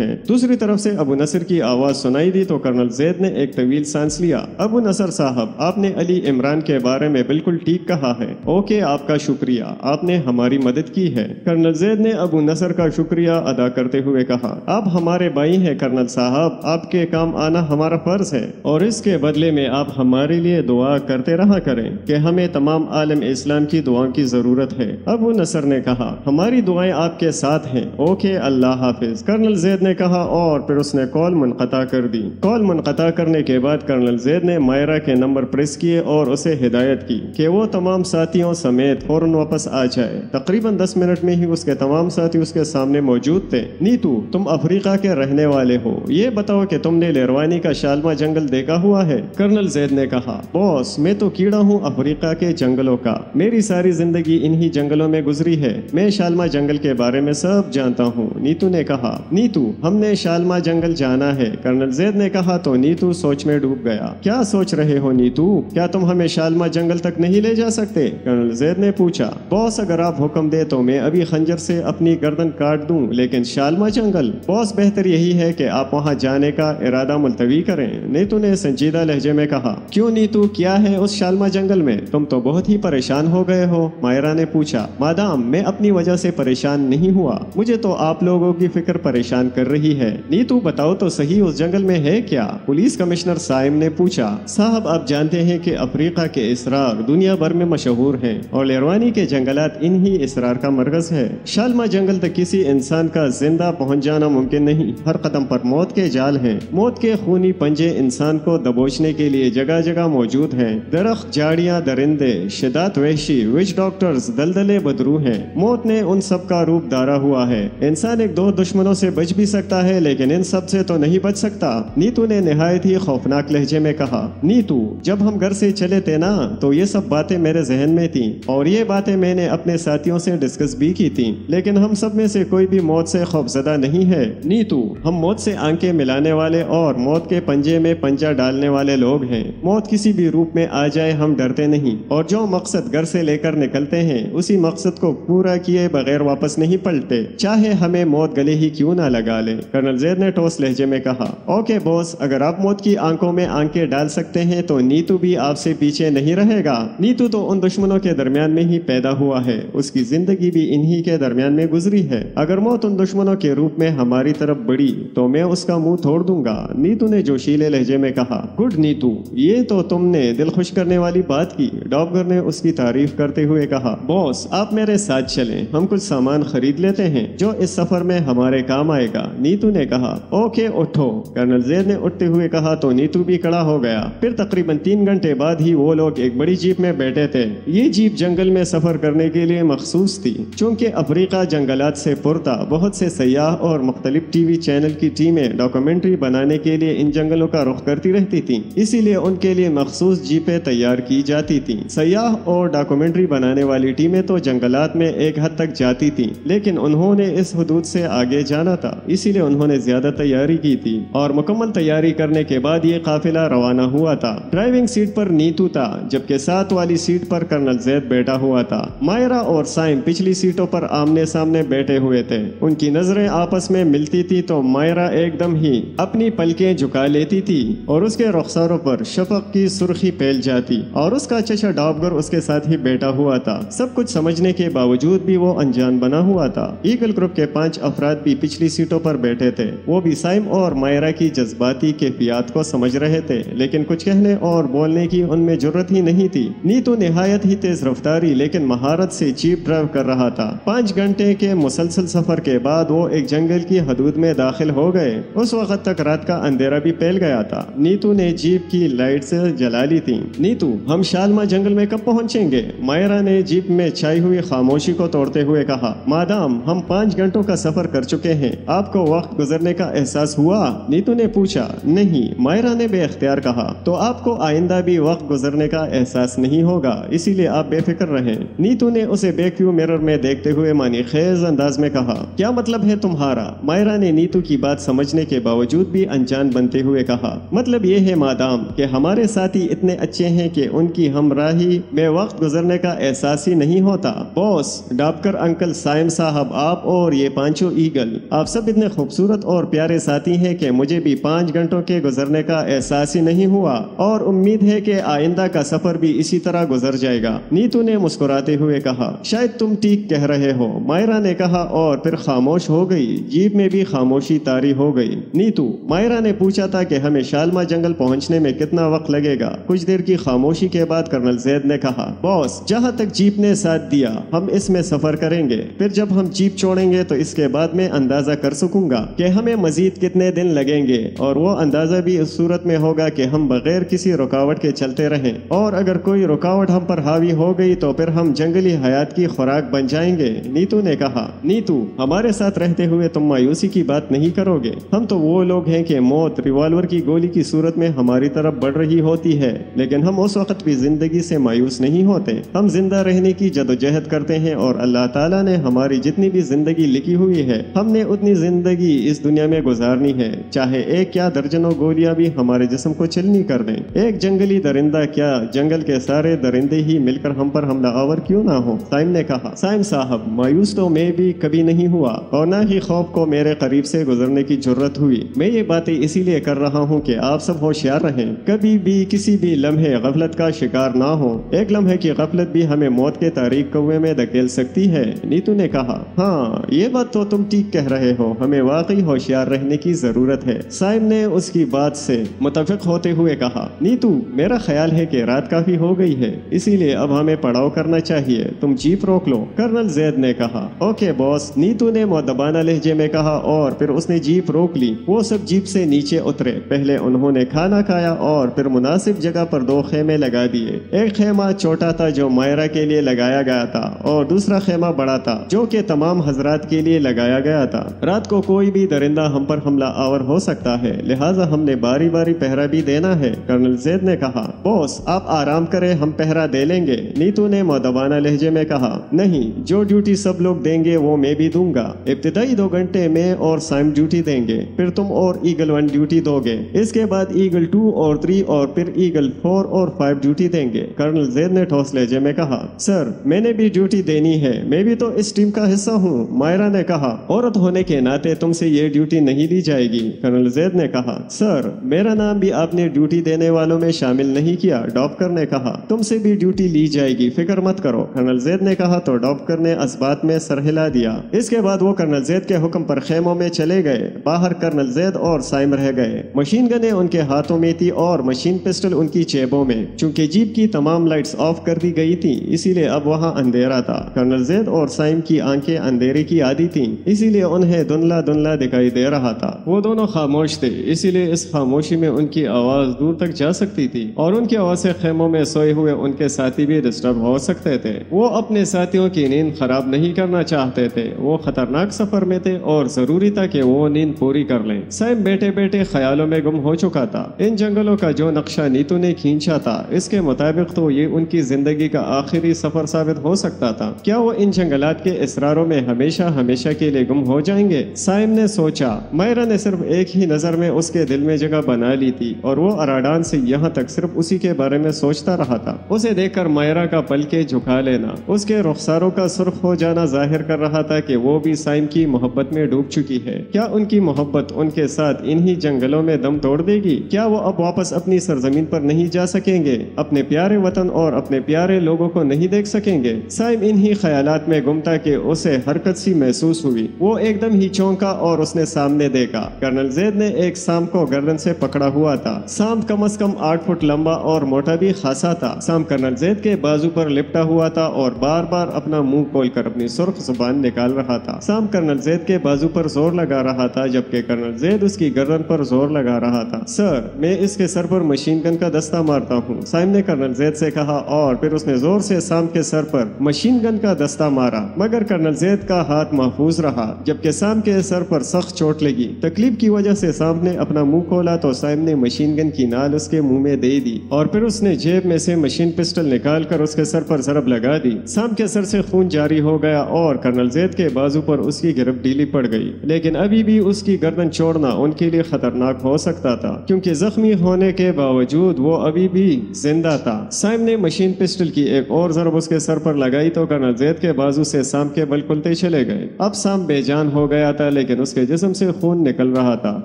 हैं। दूसरी तरफ से अबू नसर की आवाज सुनाई दी तो कर्नल जैद ने एक तवील सांस लिया। अबू नसर साहब, आपने अली इमरान के बारे में बिल्कुल ठीक कहा है। ओके, आपका शुक्रिया, आपने हमारी मदद की है। कर्नल जैद ने अबू नसर का शुक्रिया अदा करते हुए कहा, आप हमारे भाई हैं कर्नल साहब, आपके काम आना हमारा फर्ज है और इसके बदले में आप हमारे लिए दुआ करते रहा करें कि हमें तमाम आलम इस्लाम की दुआओं की जरूरत है। अबू नसर ने कहा, हमारी दुआएं आपके साथ हैं। ओके, अल्लाह हाफिज, कर्नल जैद ने कहा और फिर उसने कॉल मुनक़ता कर दी। कॉल मुनक़ता करने के बाद कर्नल जैद ने मायरा के नंबर प्रेस किए और उसे हिदायत की कि वो तमाम साथियों समेत फौरन वापस आ जाए। तकरीबन 10 मिनट में ही उसके तमाम साथी उसके सामने मौजूद थे। नीतू, तुम अफ्रीका के रहने वाले हो, ये बताओ कि तुमने लेरवानी का शालमा जंगल देखा हुआ है? कर्नल जैद ने कहा, बॉस, मैं तो कीड़ा हूँ अफ्रीका के जंगलों का, मेरी सारी जिंदगी इन्हीं जंगलों में गुजरी है, मैं शालमा जंगल के बारे में सब जानता हूँ। नीतू ने कहा, नीतू, हमने शालमा जंगल जाना है। कर्नल जैद ने कहा तो नीतू सोच में डूब गया। क्या सोच रहे हो नीतू, क्या तुम हमें शालमा जंगल तक नहीं ले जा सकते? कर्नल जैद ने पूछा। बॉस, अगर आप हुक्म दे तो मैं अभी खंजर से अपनी गर्दन काट दूं, लेकिन शालमा जंगल? बॉस, बेहतर यही है कि आप वहाँ जाने का इरादा मुलतवी करें। नीतू ने संजीदा लहजे में कहा। क्यों नीतू, क्या है उस शालमा जंगल में? तुम तो बहुत ही परेशान हो गए हो, मायरा ने पूछा। मादाम, मैं अपनी वजह से परेशान नहीं हुआ, मुझे तो आप लोगों की फिक्र परेशान कर रही है। नीतू, बताओ तो सही, उस जंगल में है क्या? पुलिस कमिश्नर साइम ने पूछा। साहब, आप जानते हैं कि अफ्रीका के इसरार दुनिया भर में मशहूर हैं और लेरवानी के जंगलात इन्हीं इसरार का मरकज है। शालमा जंगल तक किसी इंसान का जिंदा पहुंच जाना मुमकिन नहीं, हर कदम पर मौत के जाल हैं। मौत के खूनी पंजे इंसान को दबोचने के लिए जगह जगह मौजूद हैं। दरख्त, झाड़ियाँ, दरिंदे, शिदात वहशी, विच डॉक्टर्स, दलदले बदरू हैं। मौत ने उन सब का रूप धारा हुआ है। इंसान एक दो दुश्मनों से बच भी सकता है, लेकिन इन सब से तो नहीं बच सकता। नीतू ने निहायत ही खौफनाक लहजे में कहा। नीतू, जब हम घर से चले थे ना, तो ये सब बातें मेरे जहन में थी और ये बातें मैंने अपने साथियों से डिस्कस भी की थी, लेकिन हम सब में से कोई भी मौत से खौफजदा नहीं है। नीतू, हम मौत से आंखें मिलाने वाले और मौत के पंजे में पंजा डालने वाले लोग हैं। मौत किसी भी रूप में आ जाए हम डरते नहीं और जो मकसद घर से लेकर निकलते हैं उसी मकसद को पूरा किए बगैर वापस नहीं पलटते, चाहे हमें मौत गले ही क्यों ना लगा ले। कर्नल जैद ने ठोस लहजे में कहा। ओके बॉस, अगर आप मौत की आंखों में आंखें डाल सकते हैं तो नीतू भी आपसे पीछे नहीं रहेगा। नीतू तो उन दुश्मनों के दरमियान में ही पैदा हुआ है, उसकी जिंदगी भी इन्हीं के दरमियान में गुजरी है। अगर मौत उन दुश्मनों के रूप में हमारी तरफ बढ़ी तो मैं उसका मुंह तोड़ दूंगा, नीतू ने जोशीले लहजे में कहा। गुड नीतू, ये तो तुमने दिल खुश करने वाली बात की, डॉक्टर ने उसकी तारीफ करते हुए कहा। बॉस, आप मेरे साथ चलें, हम कुछ सामान खरीद लेते हैं जो इस सफर में हमारे काम आएगा, नीतू ने कहा। ओके, उठो, कर्नल जैद ने उठते हुए कहा तो नीतू भी खड़ा हो गया। फिर तकरीबन 3 घंटे बाद ही वो लोग एक बड़ी जीप में बैठे थे। ये जीप जंगल में सफर करने के लिए मखसूस थी, चूँकि अफ्रीका जंगलात से पुरता बहुत से सयाह और मुख्तलिफ टीवी चैनल की टीमें डॉक्यूमेंट्री बनाने के लिए इन जंगलों का रुख करती रहती थी, इसीलिए उनके लिए मखसूस जीपें तैयार की जाती थी। सयाह और डॉक्यूमेंट्री बनाने वाली टीमें तो जंगलात में एक हद तक जाती थी, लेकिन उन्होंने इस हदूद से आगे जाना था, इसीलिए उन्होंने ज्यादा तैयारी की थी और मुकम्मल तैयारी करने के बाद ये काफिला रवाना हुआ था। ड्राइविंग सीट पर नीतू था, जबकि साथ वाली सीट पर कर्नल जैद बैठा हुआ था। मायरा और साइम पिछली सीटों पर आमने सामने बैठे हुए थे। उनकी नजरें आपस में मिलती थी तो मायरा एकदम ही अपनी पलकें झुका लेती थी और उसके रुखसारों पर शफक की सुर्खी फैल जाती और उसका चचा डॉबगर उसके साथ ही बैठा हुआ था। सब कुछ समझने के बावजूद भी वो अनजान बना हुआ था। ईगल ग्रुप के 5 अफराद भी पिछली सीटों पर बैठे थे। वो भी साइम और मायरा की जज्बाती कैफियत को समझ रहे थे, लेकिन कुछ कहने और बोलने की उनमें जरूरत ही नहीं थी। नीतू निहायत ही तेज रफ्तारी लेकिन महारत से जीप ड्राइव कर रहा था। 5 घंटे के मुसलसल सफर के बाद वो एक जंगल की हदूद में दाखिल हो गए। उस वक्त तक रात का अंधेरा भी फैल गया था। नीतू ने जीप की लाइट से जला ली थी। नीतू, हम शालमा जंगल में कब पहुंचेंगे? मायरा ने जीप में छाई हुई खामोशी को तोड़ते हुए कहा। मादाम, हम 5 घंटों का सफर कर चुके हैं, आपको वक्त गुजरने का एहसास हुआ? नीतू ने पूछा। नहीं, मायरा مائرہ نے بے اختیار کہا تو آپ کو آئندہ بھی وقت گزرنے کا احساس نہیں ہوگا، اسی لیے آپ بے فکر رہیں۔ نیتو نے اسے بیک ویو مرر میں دیکھتے ہوئے معنی خیز انداز میں کہا، کیا مطلب ہے تمہارا؟ مائرہ نے نیتو کی بات سمجھنے کے باوجود بھی انجان بنتے ہوئے کہا، مطلب یہ ہے مادام کہ ہمارے ساتھی اتنے اچھے ہیں کہ ان کی ہمراہی میں وقت گزرنے کا احساس ہی نہیں ہوتا۔ باس، ڈاکٹر انکل سائم صاحب، آپ اور یہ پانچوں ایگل، آپ سب اتنے خوبصورت اور پیارے ساتھی ہیں کہ مجھے بھی 5 گھنٹوں کے گزرنے کا احساس ہی نہیں ہوا، اور امید ہے کہ آئندہ کا سفر بھی اسی طرح گزر جائے گا۔ نیتو نے مسکراتے ہوئے کہا، شاید تم ٹھیک کہہ رہے ہو، مائرہ نے کہا اور پھر خاموش ہو گئی۔ جیپ میں بھی خاموشی طاری ہو گئی۔ نیتو، مائرہ نے پوچھا تھا کہ ہمیں شالما جنگل پہنچنے میں کتنا وقت لگے گا؟ کچھ دیر کی خاموشی کے بعد کرنل زید نے کہا، باس، جہاں تک جیپ نے ساتھ دیا ہم اس میں سفر کریں گے، پھر جب ہم جیپ چھوڑیں گے تو اس کے بعد میں اندازہ کر سکوں گا کہ ہمیں مزید کتنے دن لگیں گے، اور وہ اندازہ بھی اس صورت میں ہوگا کہ ہم بغیر کسی رکاوٹ کے چلتے رہیں، اور اگر کوئی رکاوٹ ہم پر حاوی ہو گئی تو پھر ہم جنگلی حیات کی خوراک بن جائیں گے۔ نیتو نے کہا، نیتو، ہمارے ساتھ رہتے ہوئے تم مایوسی کی بات نہیں کرو گے؟ ہم تو وہ لوگ ہیں کہ موت ریوالور کی گولی کی صورت میں ہماری طرف بڑھ رہی ہوتی ہے، لیکن ہم اس وقت بھی زندگی سے مایوس نہیں ہوتے۔ ہم زندہ رہنے کی جدوجہد کرتے ہیں، اور اللہ تعالیٰ نے ہماری جتنی بھی زندگی لکھی ہوئی ہے ہم نے اتنی زندگی اس دنیا میں گزارنی ہے، چاہے ایک یا درجنوں گولیاں بھی ہمارے جسم کو چلنی کر دیں۔ ایک جنگلی درندہ کیا جنگل کے سارے درندے ہی مل کر ہم پر حملہ آور کیوں نہ ہو؟ سائم نے کہا، سائم صاحب، مایوس تو میں بھی کبھی نہیں ہوا، اور نہ ہی خوف کو میرے قریب سے گزرنے کی جرت ہوئی۔ میں یہ باتیں اسی لیے کر رہا ہوں کہ آپ سب ہوشیار رہیں، کبھی بھی کسی بھی لمحے غفلت کا شکار نہ ہو۔ ایک لمحے کی غفلت بھی ہمیں موت کے تاریک کوے میں دھکیل سکتی ہے۔ نیتو نے کہا، ہاں، یہ بات تو تم ٹھیک کہہ رہے ہو، ہمیں واقعی ہوشیار رہنے کی ضرورت ہے۔ سائم نے اس کی بات سے متفق ہوتے ہوئے کہا، نیتو، میرا خیال ہے کہ رات کافی ہو گئی ہے، اسی لیے اب ہمیں پڑاؤ کرنا چاہیے، تم جیپ روک لو۔ کرنل زید نے کہا، اوکے باس، نیتو نے مؤدبانہ لہجے میں کہا، اور پھر اس نے جیپ روک لی۔ وہ سب جیپ سے نیچے اترے۔ پہلے انہوں نے کھانا کھایا اور پھر مناسب جگہ پر 2 خیمے لگا دیے۔ ایک خیمہ چھوٹا تھا جو مائرہ کے لیے لگایا گیا تھا، اور دوسرا خیمہ بڑا تھا جو کہ تمام حضرات کے لیے لگایا گیا تھا۔ رات کو کوئی بھی درندہ ہم پر حملہ آور ہو سکتا ہے، لہٰذا ہم نے باری باری پہرا بھی دینا ہے۔ کرنل زید نے کہا، باس، آپ آرام کریں، ہم پہرا دے لیں گے۔ نیتو نے مؤدبانہ لہجے میں کہا، نہیں، جو ڈیوٹی سب لوگ دیں گے وہ میں بھی دوں گا۔ ابتدائی 2 گھنٹے میں اور سائم ڈیوٹی دیں گے، پھر تم اور ایگل 1 ڈیوٹی دو گے، اس کے بعد ایگل 2 اور 3 اور پھر ایگل 4 اور 5 ڈیوٹی دیں گے۔ کرنل زید نے ٹھوس لہجے میں کہا، سر، میں نے بھی ڈیوٹی دینی ہے، میں بھی تو اس ٹیم کا حصہ ہوں۔ مائرہ نے کہا، عورت ہونے کے ناطے تم سے یہ ڈیوٹی نہیں لی جائے گی۔ کرنل زید نے کہا، سر، میرا نام بھی آپ نے ڈیوٹی دینے والوں میں شامل نہیں کیا۔ ڈاپکر نے کہا، تم سے بھی ڈیوٹی لی جائے گی، فکر مت کرو۔ کرنل زید نے کہا تو ڈاپکر نے اس بات میں سر ہلا دیا۔ اس کے بعد وہ کرنل زید کے حکم پر خیموں میں چلے گئے۔ باہر کرنل زید اور سائم رہ گئے۔ مشین گنیں ان کے ہاتھوں میں تھی اور مشین پسٹل ان کی جیبوں میں۔ چونکہ جیپ کی تمام لائٹس آف کر دی گئی تھی، اسی لیے اب وہاں اندھیرا تھا۔ کرنل زید اور سائم کی آنکھیں اندھیرے کی عادی تھیں، اسی لیے انہیں دھندلا دھندلا دکھائی دے رہا تھا۔ وہ دونوں خاموش تھے، اسی لیے اس خاموشی میں ان کی آواز دور تک جا سکتی تھی، اور ان کی آواز سے خیموں میں سوئے ہوئے ان کے ساتھی بھی ڈسٹرب ہو سکتے تھے۔ وہ اپنے ساتھیوں کی نیند خراب نہیں کرنا چاہتے تھے، وہ خطرناک سفر میں تھے اور ضروری تھا کہ وہ نیند پوری کر لیں۔ سائم بیٹھے بیٹھے خیالوں میں گم ہو چکا تھا۔ ان جنگلوں کا جو نقشہ نیتو نے کھینچا تھا، اس کے مطابق تو یہ ان کی زندگی کا آخری سفر ثابت ہو سکتا تھا۔ کیا وہ ان جنگلات کے اسراروں میں ہمیشہ ہمیشہ کے لیے گم ہو جائیں گے؟ سائم نے سوچا۔ مائرہ نے صرف ایک ہی نظر میں اس کے دل میں جگہ بنا لی تھی، اور وہ اراڈان سے یہاں تک صرف اسی کے بارے میں سوچتا رہا تھا۔ اسے دیکھ کر مائرہ کا پل کے جھکا لینا، اس کے رخساروں کا سرخ ہو جانا ظاہر کر رہا تھا کہ وہ بھی سائم کی محبت میں ڈوب چکی ہے۔ کیا ان کی محبت ان کے ساتھ انہی جنگلوں میں دم توڑ دے گی؟ کیا وہ اب واپس اپنی سرزمین پر نہیں جا سکیں گے، اپنے پیارے وطن اور اپنے پیارے لوگوں کو نہیں دیکھ سکیں گے؟ سائم انہی خیالات میں گم تھا کہ اسے حرکت سی محسوس ہوئی۔ وہ ایک دم ہی چونکا اور اس نے سامنے دیکھا۔ کرنل زید نے ایک سانپ کو گردن سے پکڑا ہوا تھا۔ سانپ کم از کم 8 فٹ لمبا اور موٹا بھی خاصا تھا۔ سانپ کرنل زید کے بازو پر لپٹا ہوا تھا اور بار بار اپنا منہ کھول کر اپنی سرخ زبان نکال رہا تھا۔ سانپ کرنل زید کے بازو پر زور لگا رہا تھا، جبکہ کرنل زید اس کی گردن پر زور لگا رہا تھا۔ سر، میں اس کے سر پر مشین گن کا دستہ مارتا ہوں، سائم نے کرنل زید سے کہا، اور پھر اس نے زور سے سانپ کے سر پر مشین گن کا دستہ مارا، مگر کرنل زید کا ہاتھ محفوظ رہا، جبکہ سانپ کے سر پر سخت چوٹ لگی۔ تکلیف کی وجہ سے سانپ نے اپنا منہ کھولا تو तो साइम ने मशीन गन की नाल उसके मुंह में दे दी और फिर उसने जेब में से मशीन पिस्टल निकाल कर उसके सर पर ज़रब लगा दी। साम के सर से खून जारी हो गया और कर्नल जैद के बाजू पर उसकी गिरफ्त ढीली पड़ गई, लेकिन अभी भी उसकी गर्दन छोड़ना उनके लिए खतरनाक हो सकता था क्योंकि जख्मी होने के बावजूद वो अभी भी जिंदा था। साइम ने मशीन पिस्टल की एक और ज़रब उसके सर पर लगाई तो कर्नल जैद के बाजू से साम के बल खुलते चले गए। अब साम बेजान हो गया था, लेकिन उसके जिस्म से खून निकल रहा था।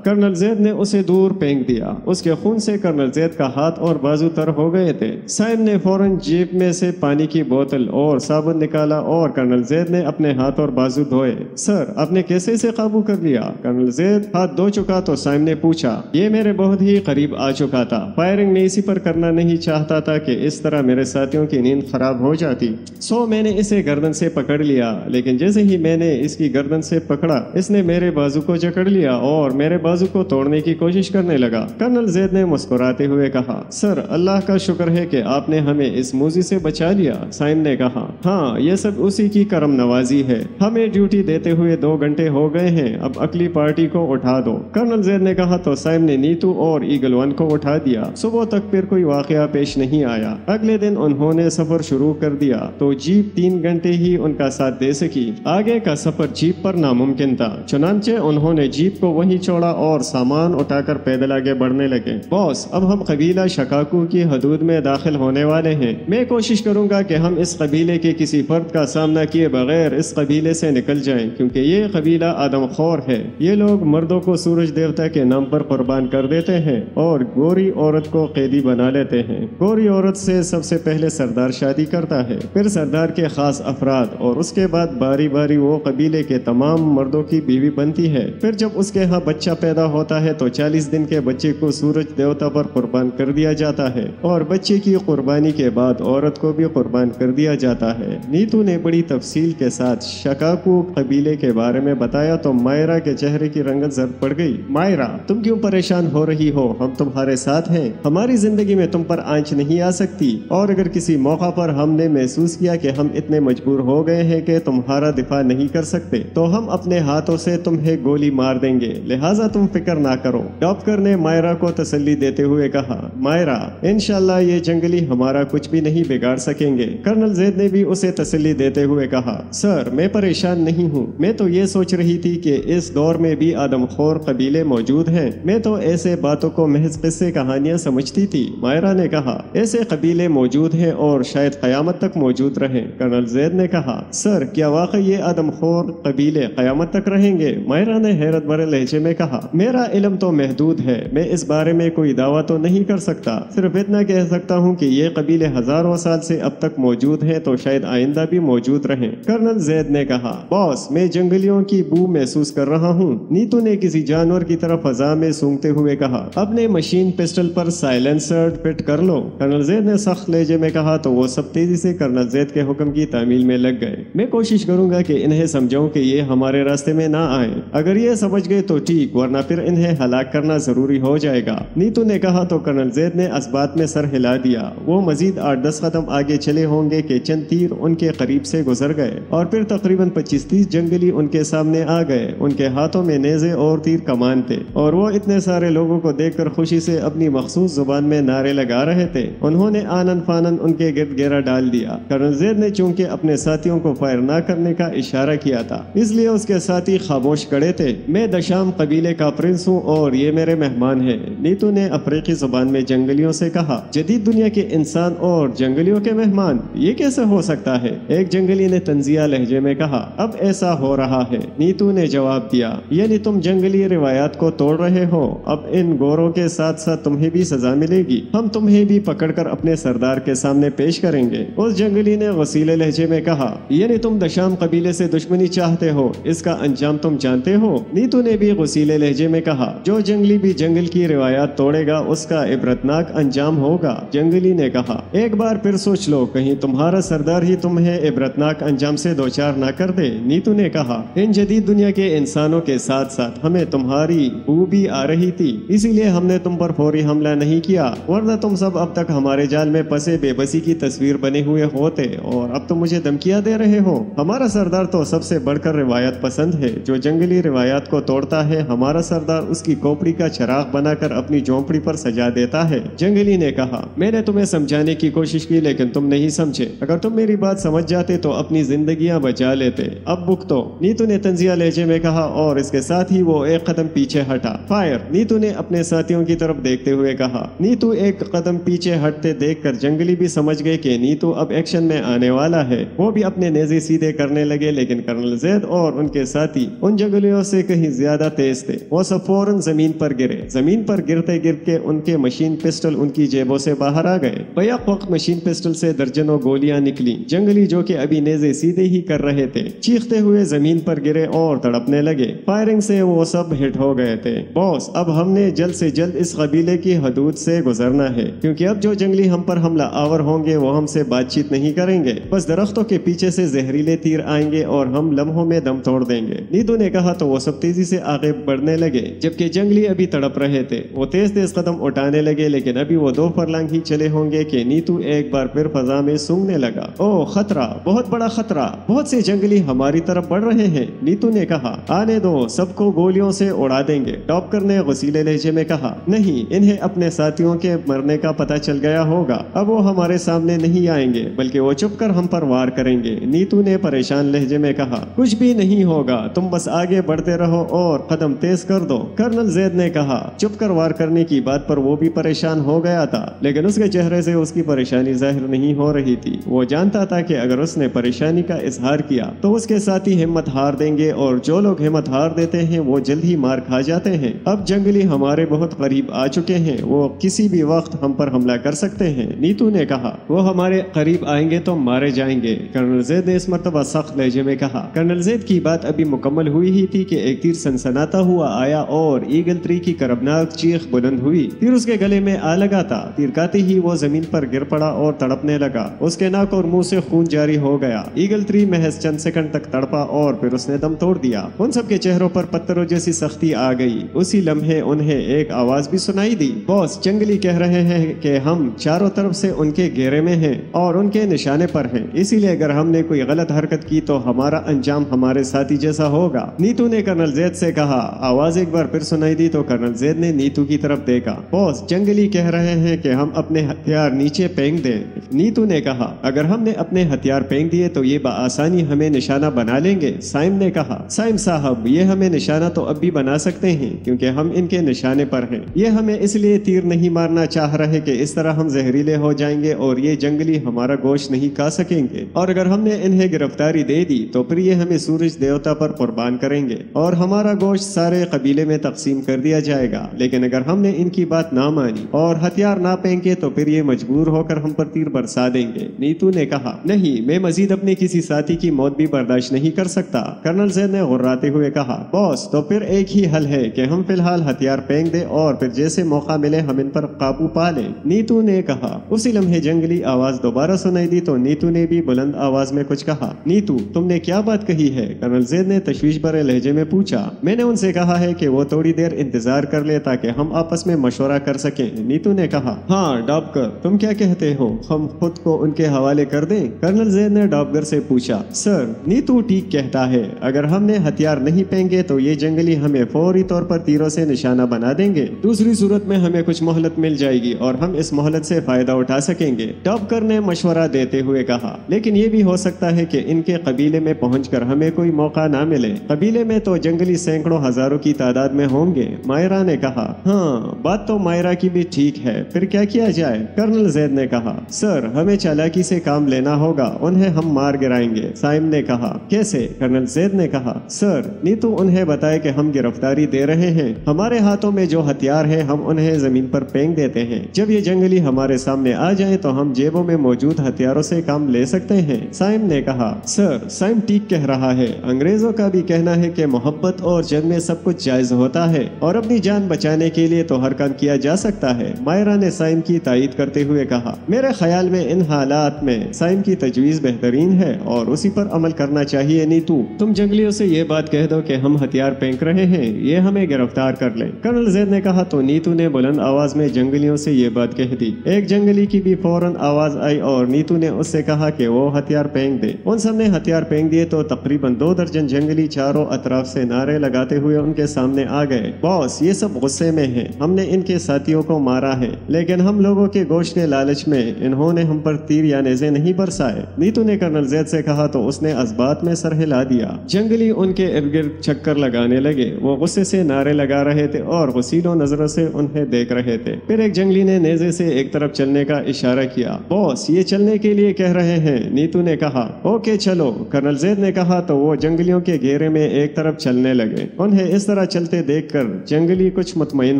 कर्नल जैद ने उसे दूर फेंक दिया। उसके खून से कर्नल जैद का हाथ और बाजू तर हो गए थे। साइम ने फौरन जेब में से पानी की बोतल और साबुन निकाला और कर्नल जैद ने अपने हाथ और बाजू धोए। सर, आपने कैसे इसे काबू कर लिया? कर्नल जैद हाथ धो चुका तो साइम ने पूछा। ये मेरे बहुत ही करीब आ चुका था। फायरिंग मैं इसी पर करना नहीं चाहता था कि इस तरह मेरे साथियों की नींद खराब हो जाती, सो मैंने इसे गर्दन से पकड़ लिया, लेकिन जैसे ही मैंने इसकी गर्दन से पकड़ा इसने मेरे बाजू को जकड़ लिया और मेरे बाजू को तोड़ने की कोशिश करने लगा। कर्नल जैद ने मुस्कुराते हुए कहा, सर, अल्लाह का शुक्र है कि आपने हमें इस मूजी से बचा लिया। साइम ने कहा, हाँ, ये सब उसी की करम नवाजी है। हमें ड्यूटी देते हुए 2 घंटे हो गए हैं, अब अगली पार्टी को उठा दो। कर्नल जैद ने कहा तो साइम ने नीतू और ईगल वन को उठा दिया। सुबह तक फिर कोई वाकया पेश नहीं आया। अगले दिन उन्होंने सफर शुरू कर दिया तो जीप 3 घंटे ही उनका साथ दे सकी। आगे का सफर जीप पर नामुमकिन था, चुनांचे उन्होंने जीप को वहीं छोड़ा और सामान उठाकर पैदल आगे बढ़ने लगे। बॉस, अब हम कबीला शकाकू की हदूद में दाखिल होने वाले हैं। मैं कोशिश करूंगा कि हम इस कबीले के किसी फर्द का सामना किए बगैर इस कबीले से निकल जाएं, क्योंकि ये कबीला आदमखोर है। ये लोग मर्दों को सूरज देवता के नाम पर कुर्बान कर देते हैं और गोरी औरत को कैदी बना लेते हैं। गोरी औरत से सबसे पहले सरदार शादी करता है, फिर सरदार के खास अफराद और उसके बाद बारी बारी वो कबीले के तमाम मर्दों की बीवी बनती है। फिर जब उसके यहाँ बच्चा पैदा होता है तो 40 दिन के बच्चे को सूरज देवता पर कुर्बान कर दिया जाता है और बच्चे की कुर्बानी के बाद औरत को भी कुर्बान कर दिया जाता है। नीतू ने बड़ी तफसील के साथ शकाकू कबीले के बारे में बताया तो मायरा के चेहरे की रंगत जर्द पड़ गई। मायरा, तुम क्यों परेशान हो रही हो? हम तुम्हारे साथ हैं। हमारी जिंदगी में तुम पर आंच नहीं आ सकती और अगर किसी मौका पर हमने महसूस किया कि हम इतने मजबूर हो गए हैं कि तुम्हारा दिफा नहीं कर सकते तो हम अपने हाथों से तुम्हें गोली मार देंगे, लिहाजा तुम फिक्र ना करो। डॉक्टर ने मायरा को तसल्ली देते हुए कहा, मायरा, इंशाल्लाह ये जंगली हमारा कुछ भी नहीं बिगाड़ सकेंगे। कर्नल जैद ने भी उसे तसल्ली देते हुए कहा, सर, मैं परेशान नहीं हूँ। मैं तो ये सोच रही थी कि इस दौर में भी आदमखोर कबीले मौजूद हैं। मैं तो ऐसे बातों को महज किस्से कहानियां समझती थी। मायरा ने कहा, ऐसे कबीले मौजूद हैं और शायद कयामत तक मौजूद रहें। कर्नल जैद ने कहा, सर, क्या वाकई ये आदमखोर कबीले कयामत तक रहेंगे? मायरा ने हैरत भरे लहजे में कहा, मेरा इल्म तो महदूद है, मैं इस बारे में कोई दावा तो नहीं कर सकता। सिर्फ इतना कह सकता हूँ कि ये कबीले हजारों साल से अब तक मौजूद हैं तो शायद आइंदा भी मौजूद रहें। कर्नल जैद ने कहा, बॉस, मैं जंगलियों की बू महसूस कर रहा हूँ। नीतू ने किसी जानवर की तरफ फजा में सूंघते हुए कहा, अपने मशीन पिस्टल पर साइलेंसर फिट कर लो। कर्नल जैद ने सख्त लहजे में कहा तो वो सब तेजी से कर्नल जैद के हुक्म की तामील में लग गए। मैं कोशिश करूंगा कि इन्हें समझाऊं कि ये हमारे रास्ते में ना आए। अगर ये समझ गए तो ठीक, वरना फिर इन्हें हलाक करना जरूरी हो जाएगा। नीतू ने कहा तो कर्नल जैद ने इस बात में सर हिला दिया। वो मजीद 8-10 कदम आगे चले होंगे कि चंद तीर उनके करीब से गुजर गए और फिर तकरीबन 25-30 जंगली उनके सामने आ गए। उनके हाथों में नेज़े और तीर कमान थे और वो इतने सारे लोगों को देखकर खुशी से अपनी मखसूस जुबान में नारे लगा रहे थे। उन्होंने आनन फानन उनके गिर्द घेरा डाल दिया। कर्नल जैद ने चूंकि अपने साथियों को फायर न करने का इशारा किया था, इसलिए उसके साथी खामोश खड़े थे। मैं दशाम कबीले का प्रिंस हूँ और ये मेरे मेहमान हैं। नीतू ने अफ्रीकी जुबान में जंगलियों से कहा, जदीद दुनिया के इंसान और जंगलियों के मेहमान, ये कैसे हो सकता है? एक जंगली ने तंजिया लहजे में कहा, अब ऐसा हो रहा है। नीतू ने जवाब दिया, यानी तुम जंगली रिवायात को तोड़ रहे हो। अब इन गोरों के साथ साथ तुम्हें भी सजा मिलेगी। हम तुम्हें भी पकड़कर अपने सरदार के सामने पेश करेंगे। उस जंगली ने वसीले लहजे में कहा, यानी तुम दशाम कबीले से दुश्मनी चाहते हो, इसका अंजाम तुम जानते हो? नीतू ने भी वसीले लहजे में कहा, जो जंगली भी जंगल की रिवायात तोड़ेगा उसका इबरतनाक अंजाम होगा। जंगली ने कहा, एक बार फिर सोच लो, कहीं तुम्हारा सरदार ही तुम्हें इबरतनाक अंजाम से दो चार न कर दे। नीतू ने कहा, इन जदीद दुनिया के इंसानों के साथ साथ हमें तुम्हारी बू भी आ रही थी, इसीलिए हमने तुम पर फौरी हमला नहीं किया, वरना तुम सब अब तक हमारे जाल में फंसे बेबसी की तस्वीर बने हुए होते और अब तुम मुझे धमकियां दे रहे हो। हमारा सरदार तो सबसे बढ़कर रिवायत पसंद है। जो जंगली रिवायात को तोड़ता है, हमारा सरदार उसकी खोपड़ी का चराग चराग बनाकर अपनी झोंपड़ी पर सजा देता है। जंगली ने कहा, मैंने तुम्हें समझाने की कोशिश की लेकिन तुम नहीं समझे। अगर तुम मेरी बात समझ जाते तो अपनी जिंदगियां बचा लेते। अब भुगतो। नीतू ने तंजिया लहजे में कहा और इसके साथ ही वो एक कदम पीछे हटा। फायर। नीतू ने अपने साथियों की तरफ देखते हुए कहा। नीतू एक कदम पीछे हटते देखकर जंगली भी समझ गए कि नीतू अब एक्शन में आने वाला है। वो भी अपने नेज़े सीधे करने लगे, लेकिन कर्नल जैद और उनके साथी उन जंगलियों से कहीं ज्यादा तेज थे। वो सब फौरन जमीन पर गिरे। जमीन पर गिरते गिरते उनके मशीन पिस्टल उनकी जेबों से बाहर आ गए। बैक वक्त मशीन पिस्टल से दर्जनों गोलियां निकली। जंगली जो कि अभी नेज़े सीधे ही कर रहे थे चीखते हुए जमीन पर गिरे और तड़पने लगे। फायरिंग से वो सब हिट हो गए थे। बॉस, अब हमने जल्द से जल्द इस कबीले की हदूद से गुजरना है, क्योंकि अब जो जंगली हम पर हमला आवर होंगे वो हमसे बातचीत नहीं करेंगे। बस दरख्तों के पीछे से जहरीले तीर आएंगे और हम लम्हों में दम तोड़ देंगे। नीतू ने कहा तो वो सब तेजी से आगे बढ़ने लगे, जबकि जंगली अभी तड़प रहे थे। वो तेज तेज कदम उठाने लगे, लेकिन अभी वो 2 फरलांग ही चले होंगे कि नीतू एक बार फिर फजा में सूंघने लगा। ओह खतरा, बहुत बड़ा खतरा, बहुत से जंगली हमारी तरफ बढ़ रहे हैं। नीतू ने कहा, आने दो, सबको गोलियों से उड़ा देंगे। डॉक्टर ने गुस्सीले लहजे में कहा, नहीं, इन्हें अपने साथियों के मरने का पता चल गया होगा। अब वो हमारे सामने नहीं आएंगे, बल्कि वो चुप कर हम पर वार करेंगे। नीतू ने परेशान लहजे में कहा, कुछ भी नहीं होगा, तुम बस आगे बढ़ते रहो और कदम तेज कर दो। कर्नल जैद ने कहा। चुप कर वार करने की बात पर वो भी परेशान हो गया था, लेकिन उसके चेहरे से उसकी परेशानी जाहिर नहीं हो रही थी। वो जानता था कि अगर उसने परेशानी का इजहार किया तो उसके साथी हिम्मत हार देंगे, और जो लोग हिम्मत हार देते हैं वो जल्द ही मार खा जाते हैं। अब जंगली हमारे बहुत करीब आ चुके हैं, वो किसी भी वक्त हम पर हमला कर सकते हैं। नीतू ने कहा, वो हमारे करीब आएंगे तो मारे जाएंगे। कर्नल जैद ने इस मर्तबा सख्त लहजे में कहा। कर्नल जैद की बात अभी मुकम्मल हुई ही थी कि एक तीर सनसनाता हुआ आया और ईगल ट्री की करबनाक चीख बुलंद हुई। तीर उसके गले में आ लगा था। तीर खाते ही वो जमीन पर गिर पड़ा और तड़पने लगा। उसके नाक और मुंह से खून जारी हो गया। ईगल ट्री महज चंद सेकंड तक तड़पा और फिर उसने दम तोड़ दिया। उन सब के चेहरों पर पत्थरों जैसी सख्ती आ गई। उसी लम्हे उन्हें एक आवाज भी सुनाई दी। बॉस, जंगली कह रहे हैं कि हम चारों तरफ से उनके घेरे में हैं और उनके निशाने पर हैं, इसीलिए अगर हमने कोई गलत हरकत की तो हमारा अंजाम हमारे साथी जैसा होगा। नीतू ने कर्नल जैद से कहा। आवाज एक बार फिर सुनाई दी तो कर्नल जैद ने नीतू की तरफ देखा। बॉस, जंगली कह रहे हैं कि हम अपने हथियार नीचे फेंक दें। नीतू ने कहा, अगर हमने अपने हथियार फेंक दिए तो ये बआसानी हमें निशाना बना लेंगे। साइम ने कहा, साइम साहब, ये हमें निशाना तो अब भी बना सकते हैं, क्योंकि हम इनके निशाने पर हैं। ये हमें इसलिए तीर नहीं मारना चाह रहे कि इस तरह हम जहरीले हो जाएंगे और ये जंगली हमारा गोश्त नहीं खा सकेंगे, और अगर हमने इन्हें गिरफ्तारी दे दी तो फिर ये हमें सूरज देवता पर कुर्बान करेंगे और हमारा गोश्त सारे कबीले में तकसीम कर दिया जाएगा। लेकिन अगर हमने इनकी बात ना मानी और हथियार ना फेंके तो फिर ये मजबूर होकर हम पर तीर बरसा देंगे। नीतू ने कहा, नहीं, मैं मजीद अपने किसी साथी की मौत भी बर्दाश्त नहीं कर सकता। कर्नल जैद ने गुर्राते हुए कहा, बॉस, तो फिर एक ही हल है कि हम फिलहाल हथियार फेंक दे और फिर जैसे मौका मिले हम इन पर काबू पा लें। नीतू ने कहा। उसी लम्हे जंगली आवाज दोबारा सुनाई दी तो नीतू ने भी बुलंद आवाज में कुछ कहा। नीतू, तुमने क्या बात कही है? कर्नल जैद ने तशवीश भरे लहजे में पूछा। मैंने उनसे कहा है कि वो थोड़ी देर इंतजार कर ले ताकि हम आपस में मशवरा कर सकें। नीतू ने कहा, हाँ डॉक्टर, तुम क्या कहते हो, हम खुद को उनके हवाले कर दें? कर्नल जैद ने डॉक्टर से पूछा। सर, नीतू ठीक कहता है, अगर हमने हथियार नहीं फेंके तो ये जंगली हमें फौरी तौर पर तीरों से निशाना बना देंगे। दूसरी सूरत में हमें कुछ मोहलत मिल जाएगी और हम इस मोहलत से फायदा उठा सकेंगे। डॉक्टर ने मशवरा देते हुए कहा, लेकिन ये भी हो सकता है कि इनके कबीले में पहुंचकर हमें कोई मौका ना मिले। कबीले में तो जंगली सैकड़ों हजारों की तादाद में होंगे। मायरा ने कहा, हाँ, बात तो मायरा की भी ठीक है, फिर क्या किया जाए? कर्नल जैद ने कहा, सर, हमें चालाकी से काम लेना होगा, उन्हें हम मार गिराएंगे। साइम ने कहा, कैसे? कर्नल जैद ने कहा, सर, नीतू उन्हें बताए कि हम गिरफ्तारी दे रहे हैं, हमारे हाथों में जो हथियार है हम उन्हें जमीन पर फेंक देते हैं। जब ये जंगली हमारे सामने आ जाए तो हम जेबों में मौजूद हथियारों से काम ले सकते हैं। साइम ने कहा, सर, साइम ठीक कह रहा है, अंग्रेजों का भी कहना है कि मोहब्बत और जंग में सब कुछ जायज होता है और अपनी जान बचाने के लिए तो हर काम किया जा सकता है। मायरा ने साइम की तायीद करते हुए कहा, मेरे ख्याल में इन हालात में साइम की तजवीज बेहतरीन है और उसी पर अमल करना चाहिए। नीतू, तुम जंगलियों से ये बात कह दो कि हम हथियार फेंक रहे हैं, ये हमें गिरफ्तार कर ले। कर्नल जैद ने कहा तो नीतू ने बुलंद आवाज में जंगलियों से ये बात कह दी। एक जंगली की भी फौरन आवाज आई और नीतू ने उससे कहा कि वो हथियार फेंक दे। उन सब ने हथियार फेंक दिए तो तकरीबन 2 दर्जन जंगली चारों अतराफ से नारे लगाते हुए उनके सामने आ गए। बॉस, ये سب غصے میں ہیں، ہم نے ان کے ساتھیوں کو مارا ہے، لیکن ہم لوگوں کے گوشت کے لالچ میں انہوں نے ہم پر تیر یا نیزے نہیں برسائے۔ نیتو نے کرنل زید سے کہا تو اس نے اسبات میں سر ہلا دیا۔ جنگلی ان کے ارد گرد چکر لگانے لگے، وہ غصے سے نعرے لگا رہے تھے اور غسیلوں نظروں سے انہیں دیکھ رہے تھے۔ پھر ایک جنگلی نے نیزے سے ایک طرف چلنے کا اشارہ کیا۔ باس، یہ چلنے کے لیے کہہ رہے ہیں، نیتو نے کہا۔ اوکے چلو، کرنل زید نے کہا تو وہ جنگلیوں کے گھیرے میں ایک طرف چلنے لگے۔ انہیں اس طرح چلتے دیکھ کر جنگلی کچھ مطمئن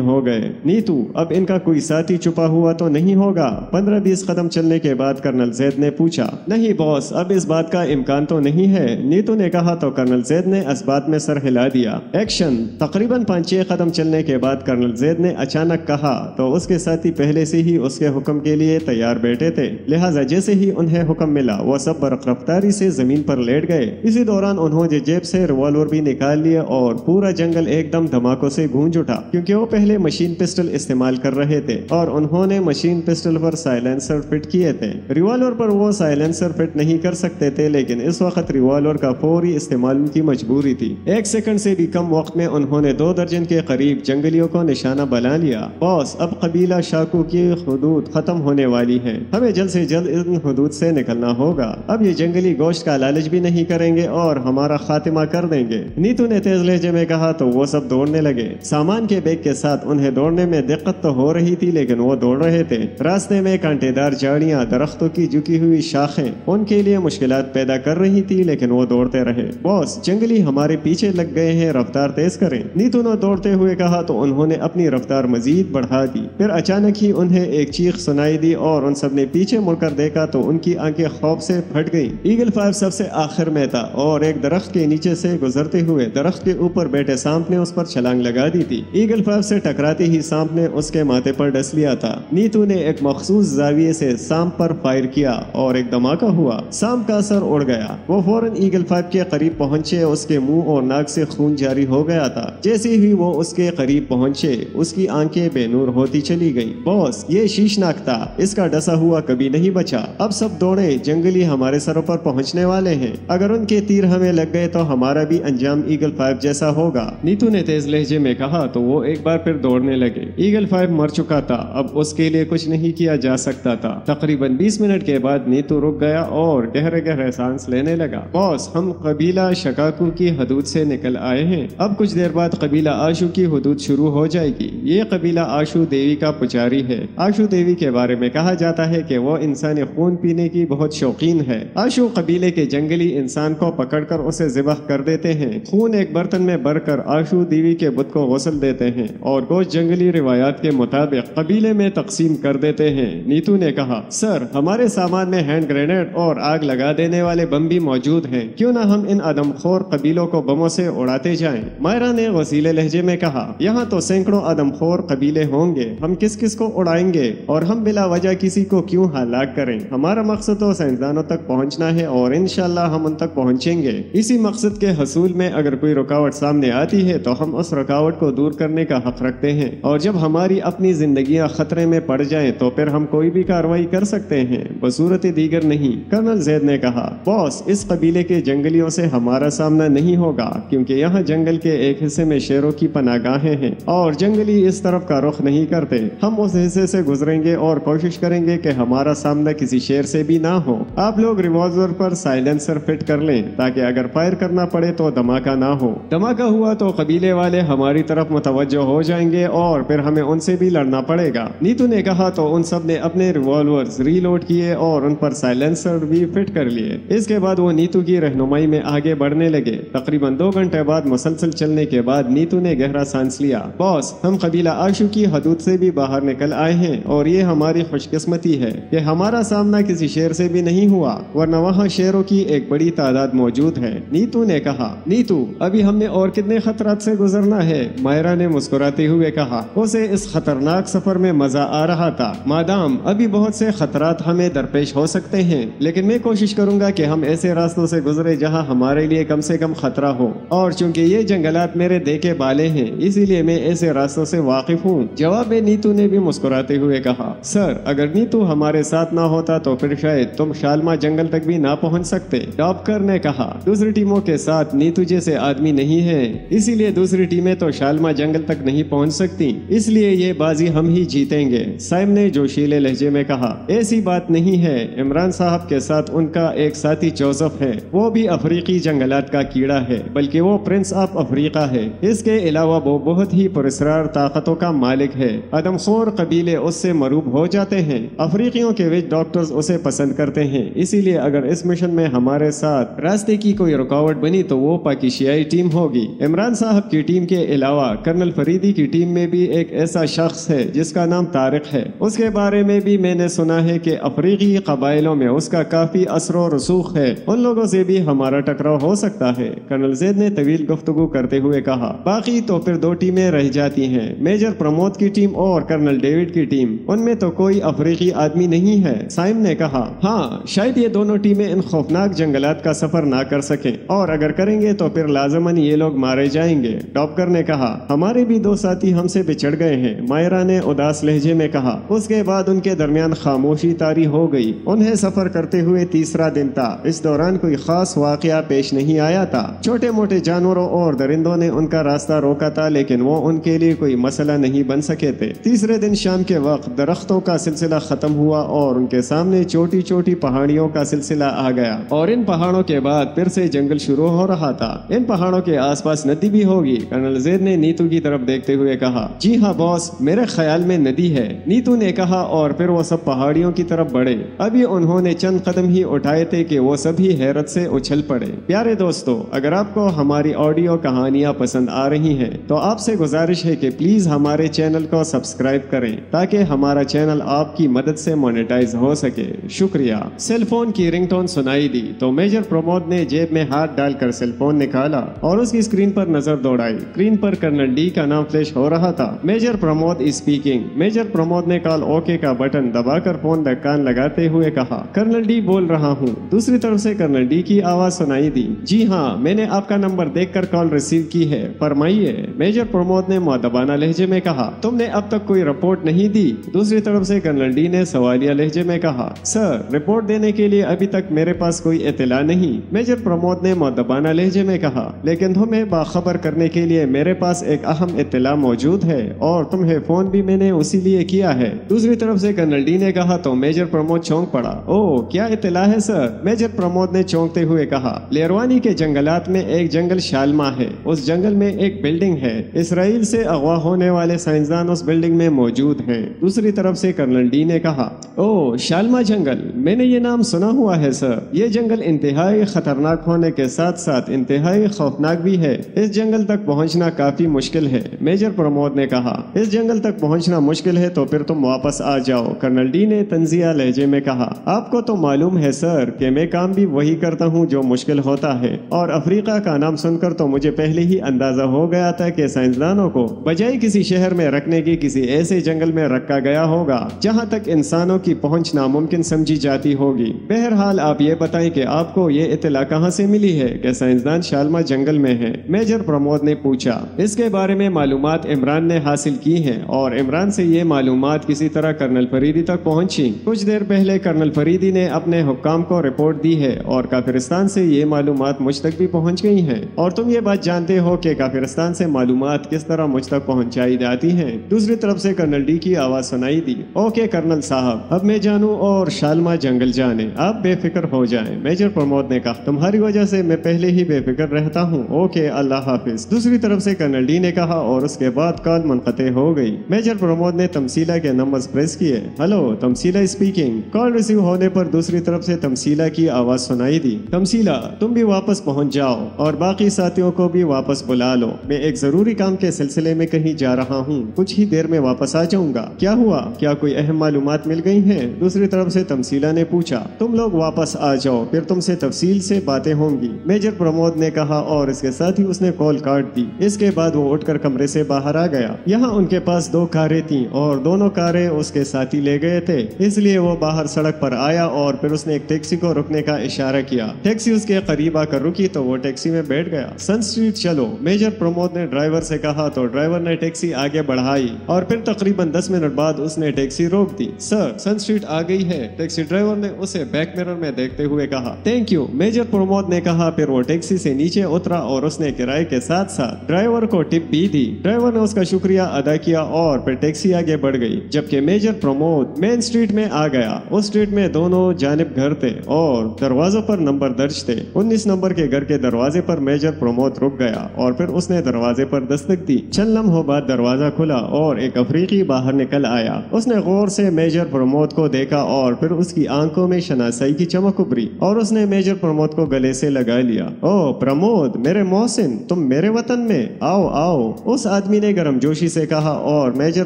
ہو گئے۔ نیتو، اب ان کا کوئی ساتھی چھپا ہوا تو نہیں ہوگا؟ 15-20 قدم چلنے کے بعد کرنل زید نے پوچھا۔ نہیں باس، اب اس بات کا امکان تو نہیں ہے، نیتو نے کہا تو کرنل زید نے اس بات میں سر ہلا دیا۔ ایکشن۔ تقریباً 5-6 قدم چلنے کے بعد کرنل زید نے اچانک کہا تو اس کے ساتھی پہلے سے ہی اس کے حکم کے لیے تیار بیٹھے تھے، لہٰذا جیسے ہی انہیں حکم ملا وہ سب برق رفتاری سے زمین پر لیٹ گئے۔ اسی دوران انہوں نے جیب سے ریوالور بھی نکال لیا اور پورا جنگل ایک دم دھماکوں سے گونج اٹھا، کیونکہ وہ پہلے مشین پسٹل استعمال کر رہے تھے اور انہوں نے مشین پسٹل پر سائلنسر فٹ کیے تھے۔ ریوالور پر وہ سائلنسر فٹ نہیں کر سکتے تھے، لیکن اس وقت ریوالور کا فوری استعمال کی مجبوری تھی۔ 1 سیکنڈ سے بھی کم وقت میں انہوں نے 2 درجن کے قریب جنگلیوں کو نشانہ بنا لیا۔ باس، اب قبیلہ شاکو کی حدود ختم ہونے والی ہے، ہمیں جلد سے جلد ان حدود سے نکلنا ہوگا۔ اب یہ جنگلی گوشت کا لالچ بھی نہیں کریں گے اور ہمارا خاتمہ کر دیں گے، نیتو نے تیز لہجے میں کہا تو وہ سب دوڑنے لگے۔ سامان کے بیگ کے ساتھ انہیں دوڑنے میں دقت تو ہو رہی تھی، لیکن وہ دوڑ رہے تھے۔ راستے میں کانٹے دار جھاڑیاں، درختوں کی جھکی ہوئی شاخیں ان کے لیے مشکلات پیدا کر رہی تھی، لیکن وہ دوڑتے رہے۔ باس، جنگلی ہمارے پیچھے لگ گئے ہیں، رفتار تیز کریں، نیتو نے دوڑتے ہوئے کہا تو انہوں نے اپنی رفتار مزید بڑھا دی۔ پھر اچانک ہی انہیں ایک چیخ سنائی دی اور ان سب نے پیچھے مڑ کر دیکھا تو ان کی آنکھیں خوف سے پھٹ گئیں۔ ایگل 5 سب سے آخر میں تھا اور ایک درخت کے نیچے سے گزرتے ہوئے درخت کے اوپر بیٹھے سانپ نے اس پر چھلانگ لگا دی تھی۔ ایگل 5 سے ٹکراتے ہی سانپ نے اس کے ماتھے پر ڈس لیا تھا۔ نیتو نے ایک مخصوص زاویے سے سانپ پر فائر کیا اور ایک دھماکہ ہوا، سانپ کا سر اڑ گیا۔ وہ فوراً ایگل 5 کے قریب پہنچے، اس کے منہ اور ناک سے خون جاری ہو گیا تھا۔ جیسے ہی وہ اس کے قریب پہنچے اس کی آنکھیں بے نور ہوتی چلی گئیں۔ باس، یہ شیشناک تھا، اس کا ڈسا ہوا کبھی نہیں بچا۔ اب سب دوڑے، جنگلی ہمارے سروں پر پہنچنے والے ہیں، اگر ان کے تیر ہمیں لگ گئے تو ہمارا بھی انجام ایگل 5 جیسا ہوگا، نیتو نے تیز لہجے میں کہا تو وہ ایک بار پھر دوڑنے لگے۔ ایگل 5 مر چکا تھا، اب اس کے لیے کچھ نہیں کیا جا سکتا تھا۔ تقریباً 20 منٹ کے بعد نیتو رک گیا اور گہرے گہرے سانس لینے لگا۔ باس، ہم قبیلہ شکاکو کی حدود سے نکل آئے ہیں، اب کچھ دیر بعد قبیلہ آشو کی حدود شروع ہو جائے گی۔ یہ قبیلہ آشو دیوی کا پجاری ہے۔ آشو دیوی کے بارے میں کہا جاتا ہے کہ وہ انسانی خون پینے کی بہت شوقین ہے۔ آشو قبیلے کے جنگلی انسان کو پکڑ کر اسے ذبح کر دیتے ہیں، خون ایک برتن میں بھر کر آشو دیوی کے بت کو غسل دیتے ہیں اور گوشت جنگلی روایات کے مطابق قبیلے میں تقسیم کر دیتے ہیں، نیتو نے کہا۔ سر، ہمارے سامان میں ہینڈ گرینیڈ اور آگ لگا دینے والے بم بھی موجود ہیں، کیوں نہ ہم ان آدم خور قبیلوں کو بموں سے اڑاتے جائیں، مائرا نے غصیلے لہجے میں کہا۔ یہاں تو سینکڑوں آدم خور قبیلے ہوں گے، ہم کس کس کو اڑائیں گے اور ہم بلا وجہ کسی کو کیوں ہلاک کریں؟ ہمارا مقصد تو سائنسدانوں تک پہنچنا ہے اور انشاءاللہ ہم ان تک پہنچیں گے۔ اسی مقصد کے حصول میں اگر کوئی رکاوٹ سامنے آتی ہے تو ہم اس رکاوٹ کو دور کرنے کا حق رکھتے ہیں، اور جب ہماری اپنی زندگیاں خطرے میں پڑ جائیں تو پھر ہم کوئی بھی کارروائی کر سکتے ہیں، بصورت دیگر نہیں، کرنل زید نے کہا۔ باس، اس قبیلے کے جنگلیوں سے ہمارا سامنا نہیں ہوگا، کیونکہ یہاں جنگل کے ایک حصے میں شیروں کی پناہ گاہیں ہیں اور جنگلی اس طرف کا رخ نہیں کرتے۔ ہم اس حصے سے گزریں گے اور کوشش کریں گے کہ ہمارا سامنا کسی شیر سے بھی نہ ہو۔ آپ لوگ ریوالور پر سائلنسر فٹ کر لیں تاکہ اگر فائر کرنا پڑے تو دھماکہ نہ ہو۔ دھماکہ ہوا تو قبیلے والے ہماری طرف متوجہ ہو جائیں گے اور پھر ہمیں ان سے بھی لڑنا پڑے گا، نیتو نے کہا تو ان سب نے اپنے ریوالورز ری لوڈ کیے اور ان پر سائلنسر بھی فٹ کر لیے۔ اس کے بعد وہ نیتو کی رہنمائی میں آگے بڑھنے لگے۔ تقریباً 2 گھنٹے بعد مسلسل چلنے کے بعد نیتو نے گہرا سانس لیا۔ باس، ہم قبیلہ آشو کی حدود سے بھی باہر نکل آئے ہیں اور یہ ہماری خوش قسمتی ہے کہ ہمارا سامنا کسی شیر سے بھی نہیں ہوا، ورنہ وہاں شیروں کی ایک بڑی تعداد موجود ہے، نیتو نے کہا۔ نیتو، ابھی ہم نے اور کتنے خطرات سے گزرنا ہے، مائرا نے مسکراتے ہوئے کہا۔ اسے اس خطرناک سفر میں مزہ آ رہا تھا۔ مادام ابھی بہت سے خطرات ہمیں درپیش ہو سکتے ہیں، لیکن میں کوشش کروں گا کہ ہم ایسے راستوں سے گزرے جہاں ہمارے لیے کم سے کم خطرہ ہو، اور چونکہ یہ جنگلات میرے دیکھے بالے ہیں اسی لیے میں ایسے راستوں سے واقف ہوں، جواب میں نیتو نے بھی مسکراتے ہوئے کہا۔ سر، اگر نیتو ہمارے ساتھ نہ ہوتا تو پھر شاید تم شالما جنگل تک بھی نہ پہنچ سکتے، ڈاپکر نے کہا۔ دوسری ٹیموں کے ساتھ نیتو جیسے آدمی نہیں ہے، اسی لیے دوسری ٹیمیں تو شالما جنگل تک نہیں پہنچ سکتی، اس لیے یہ بازی ہم ہی جیتیں گے۔ سائم نے جوشیلے لہجے میں کہا، ایسی بات نہیں ہے، عمران صاحب کے ساتھ ان کا ایک ساتھی جوزف ہے، وہ بھی افریقی جنگلات کا کیڑا ہے، بلکہ وہ پرنس آف افریقہ ہے۔ اس کے علاوہ وہ بہت ہی پراسرار طاقتوں کا مالک ہے، آدم خور قبیلے اس سے مروب ہو جاتے ہیں، افریقیوں کے وچ ڈاکٹرز اسے پسند کرتے ہیں، اسی لیے اگر اس مشن میں ہمارے ساتھ راستے کی کوئی رکاوٹ بنی تو وہ پاکستانی ٹیم ہوگی۔ عمران صاحب کی ٹیم کے علاوہ کرنل فریدی کی ٹیم میں بھی ایک ایسا شخص ہے جس کا نام طارق ہے، اس کے بارے میں بھی میں نے سنا ہے کہ افریقی قبائلوں میں اس کا کافی اثر و رسوخ ہے، ان لوگوں سے بھی ہمارا ٹکراؤ ہو سکتا ہے۔ کرنل زید نے طویل گفتگو کرتے ہوئے کہا، باقی تو پھر دو ٹیمیں رہ جاتی ہیں، میجر پرمود کی ٹیم اور کرنل ڈیوڈ کی ٹیم، ان میں تو کوئی افریقی آدمی نہیں ہے۔ سائم نے کہا، ہاں شاید یہ دونوں ٹیمیں ان خوفناک جنگلات کا سفر نہ کر سکیں، اور اگر کریں گے تو پھر لازماً یہ لوگ مارے جائیں گے۔ ڈاپکر نے کہا، ہمارے بھی دو ساتھی ہم سے بچھڑ گئے ہیں، مائرہ نے اداس لہجے میں کہا۔ اس کے بعد ان کے درمیان خاموشی طاری ہو گئی۔ انہیں سفر کرتے ہوئے تیسرا دن تھا، اس دوران کوئی خاص واقعہ پیش نہیں آیا تھا، چھوٹے موٹے جانوروں اور درندوں نے ان کا راستہ روکا تھا، لیکن وہ ان کے لیے کوئی مسئلہ نہیں بن سکے تھے۔ تیسرے دن شام کے وقت درختوں کا سلسلہ ختم ہوا اور ان کے سامنے چھوٹی چھوٹی پہاڑیوں کا سلسلہ آ گیا، اور ان پہاڑوں کے بعد پھر سے جنگل شروع ہو رہا تھا۔ ان پہاڑوں کے آس پاس ندی بھی ہوگی۔ کرنل زید نے نیتو کی طرف دیکھتے ہوئے کہا، جی ہاں باس، میرے خیال میں ندی ہے، نیتو نے کہا، اور پھر وہ سب پہاڑیوں کی طرف بڑھے۔ ابھی انہوں نے چند قدم ہی اٹھائے تھے کہ وہ سبھی حیرت سے اچھل پڑے۔ پیارے دوستو، اگر آپ کو ہماری آڈیو کہانیاں پسند آ رہی ہیں تو آپ سے گزارش ہے کہ پلیز ہمارے چینل کو سبسکرائب کریں تاکہ ہمارا چینل آپ کی مدد سے مونیٹائز ہو سکے۔ شکریہ۔ سیل فون کی رنگ ٹون سنائی دی تو میجر پرمود نے جیب میں ہاتھ ڈال کر سیل فون نکالا اور اس کی اسکرین پر نظر دوڑائی۔ اسکرین پر کرنل ڈی کا نام فلیش ہو رہا تھا۔ Major Pramod speaking. Major Pramod نے کال اوکے کا بٹن دبا کر فون کان لگاتے ہوئے کہا، کرنل ڈی بول رہا ہوں۔ دوسری طرف سے کرنل ڈی کی آواز سنائی دی، جی ہاں، میں نے آپ کا نمبر دیکھ کر کال ریسیو کی ہے، فرمائیے۔ میجر پرمود نے مؤدبانہ لہجے میں کہا، تم نے اب تک کوئی رپورٹ نہیں دی؟ دوسری طرف سے کرنل ڈی نے سوالیہ لہجے میں کہا، سر، رپورٹ دینے کے لیے ابھی تک میرے پاس کوئی اطلاع نہیں۔ میجر پرمود نے مؤدبانہ لہجے میں کہا، لیکن تمہیں باخبر کرنے کے لیے میرے پاس ایک اہم اطلاع موجود ہے، اور تمہیں فون بھی میں نے اسی لیے کیا ہے۔ دوسری طرف سے کرنل ڈی نے کہا تو میجر پرمود چونک پڑا۔ او، کیا اطلاع ہے سر؟ میجر پرمود نے چونکتے ہوئے کہا، لیروانی کے جنگلات میں ایک جنگل شالما ہے، اس جنگل میں ایک بلڈنگ ہے، اسرائیل سے اغوا ہونے والے سائنسدان اس بلڈنگ میں موجود ہیں۔ دوسری طرف سے کرنل ڈی نے کہا، او، شالما جنگل، میں نے یہ نام سنا ہوا ہے سر، یہ جنگل انتہائی خطرناک ہونے کے ساتھ ساتھ انتہائی خوفناک بھی ہے، اس جنگل تک پہنچنا کافی مشکل ہے۔ میجر پرمود نے کہا، اس جنگل تک پہنچنا مشکل ہے تو پھر تم واپس آ جاؤ۔ کرنل ڈی نے تنزیہ لہجے میں کہا، آپ کو تو معلوم ہے سر کہ میں کام بھی وہی کرتا ہوں جو مشکل ہوتا ہے، اور افریقہ کا نام سن کر تو مجھے پہلے ہی اندازہ ہو گیا تھا کہ سائنسدانوں کو بجائے کسی شہر میں رکھنے کی کسی ایسے جنگل میں رکھا گیا ہوگا جہاں تک انسانوں کی پہنچ ناممکن سمجھی جاتی ہوگی۔ بہرحال آپ یہ بتائیں کہ آپ کو یہ اطلاع کہاں سے ملی ہے کہ سائنسدان شالما جنگل میں ہیں؟ میجر پرمود نے پوچھا۔ اس کے بارے میں معلومات عمران نے حاصل کی ہیں، اور عمران سے یہ معلومات کسی طرح کرنل فریدی تک پہنچی۔ کچھ دیر پہلے کرنل فریدی نے اپنے حکام کو رپورٹ دی ہے، اور کافرستان سے یہ معلومات مجھ تک بھی پہنچ گئی ہیں، اور تم یہ بات جانتے ہو کہ کافرستان سے معلومات کس طرح مجھ تک پہنچائی جاتی ہیں۔ دوسری طرف سے کرنل ڈی کی آواز سنائی دی، اوکے کرنل صاحب، اب میں جانوں اور شالما جنگل جانے، آپ بے فکر ہو جائیں۔ میجر پرمود نے کہا، تمہاری وجہ سے میں پہلے ہی بے فکر رہتا ہوں، اوکے، اللہ حافظ۔ دوسری طرف سے کرنل ڈی نے کہا، اور اس کے بعد کال منقطع ہو گئی۔ میجر پرمود نے تمثیلہ کے نمبرز پریس کیے۔ Hello, Tamseela speaking. Call receive ہونے پر دوسری طرف سے تمثیلہ کی آواز سنائی دی، تمثیلہ، تم بھی واپس پہنچ جاؤ اور باقی ساتھیوں کو بھی واپس بلا لو، میں ایک ضروری کام کے سلسلے میں کہیں جا رہا ہوں، کچھ ہی دیر میں واپس آ جاؤں گا۔ کیا ہوا؟ کیا کوئی اہم معلومات مل گئی ہیں؟ دوسری طرف سے تمثیلہ نے پوچھا۔ تم لوگ واپس آ جاؤ، پھر تم سے تفصیل سے باتیں ہوں گی، میجر پرمود نے کہا، اور اس کے ساتھ ہی اس نے کال کاٹ دی۔ اس کے بعد وہ اٹھ کر کمرے سے باہر آ گیا۔ یہاں ان کے پاس 2 کاریں تھیں اور دونوں کاریں اس کے ساتھی لے گئے تھے، اس لیے وہ باہر سڑک پر آیا اور پھر اس نے ایک ٹیکسی کو رکنے کا اشارہ کیا۔ ٹیکسی اس کے قریب آ کر رکی تو وہ ٹیکسی میں بیٹھ گیا۔ سن اسٹریٹ چلو، میجر پرمود نے ڈرائیور سے کہا تو ڈرائیور نے ٹیکسی آگے بڑھائی، اور پھر تقریباً 10 منٹ بعد اس نے ٹیکسی روک دی۔ سر، سن اسٹریٹ آ گئی ہے، ٹیکسی ڈرائیور نے اسے بیک میرر میں دیکھتے ہوئے کہا۔ تھینک یو، میجر پرمود نے کہا۔ پھر وہ ٹیکسی سے نیچے اترا اور اس نے کرائے کے ساتھ ساتھ ڈرائیور کو ٹپ पी दी। ड्राइवर ने उसका शुक्रिया अदा किया और फिर टैक्सी आगे बढ़ गई, जबकि मेजर प्रमोद मेन स्ट्रीट में आ गया। उस स्ट्रीट में दोनों जानिब घर थे और दरवाजों पर नंबर दर्ज थे। 19 नंबर के घर के दरवाजे पर मेजर प्रमोद रुक गया और फिर उसने दरवाजे पर दस्तक दी। चंद लम्हों बाद दरवाजा खुला और एक अफ्रीकी बाहर निकल आया। उसने गौर से मेजर प्रमोद को देखा और फिर उसकी आंखों में शनासाई की चमक उभरी और उसने मेजर प्रमोद को गले से लगा लिया। ओ प्रमोद, मेरे मोहसिन, तुम मेरे वतन में, आओ आओ, उस आदमी ने गर्मजोशी से कहा और मेजर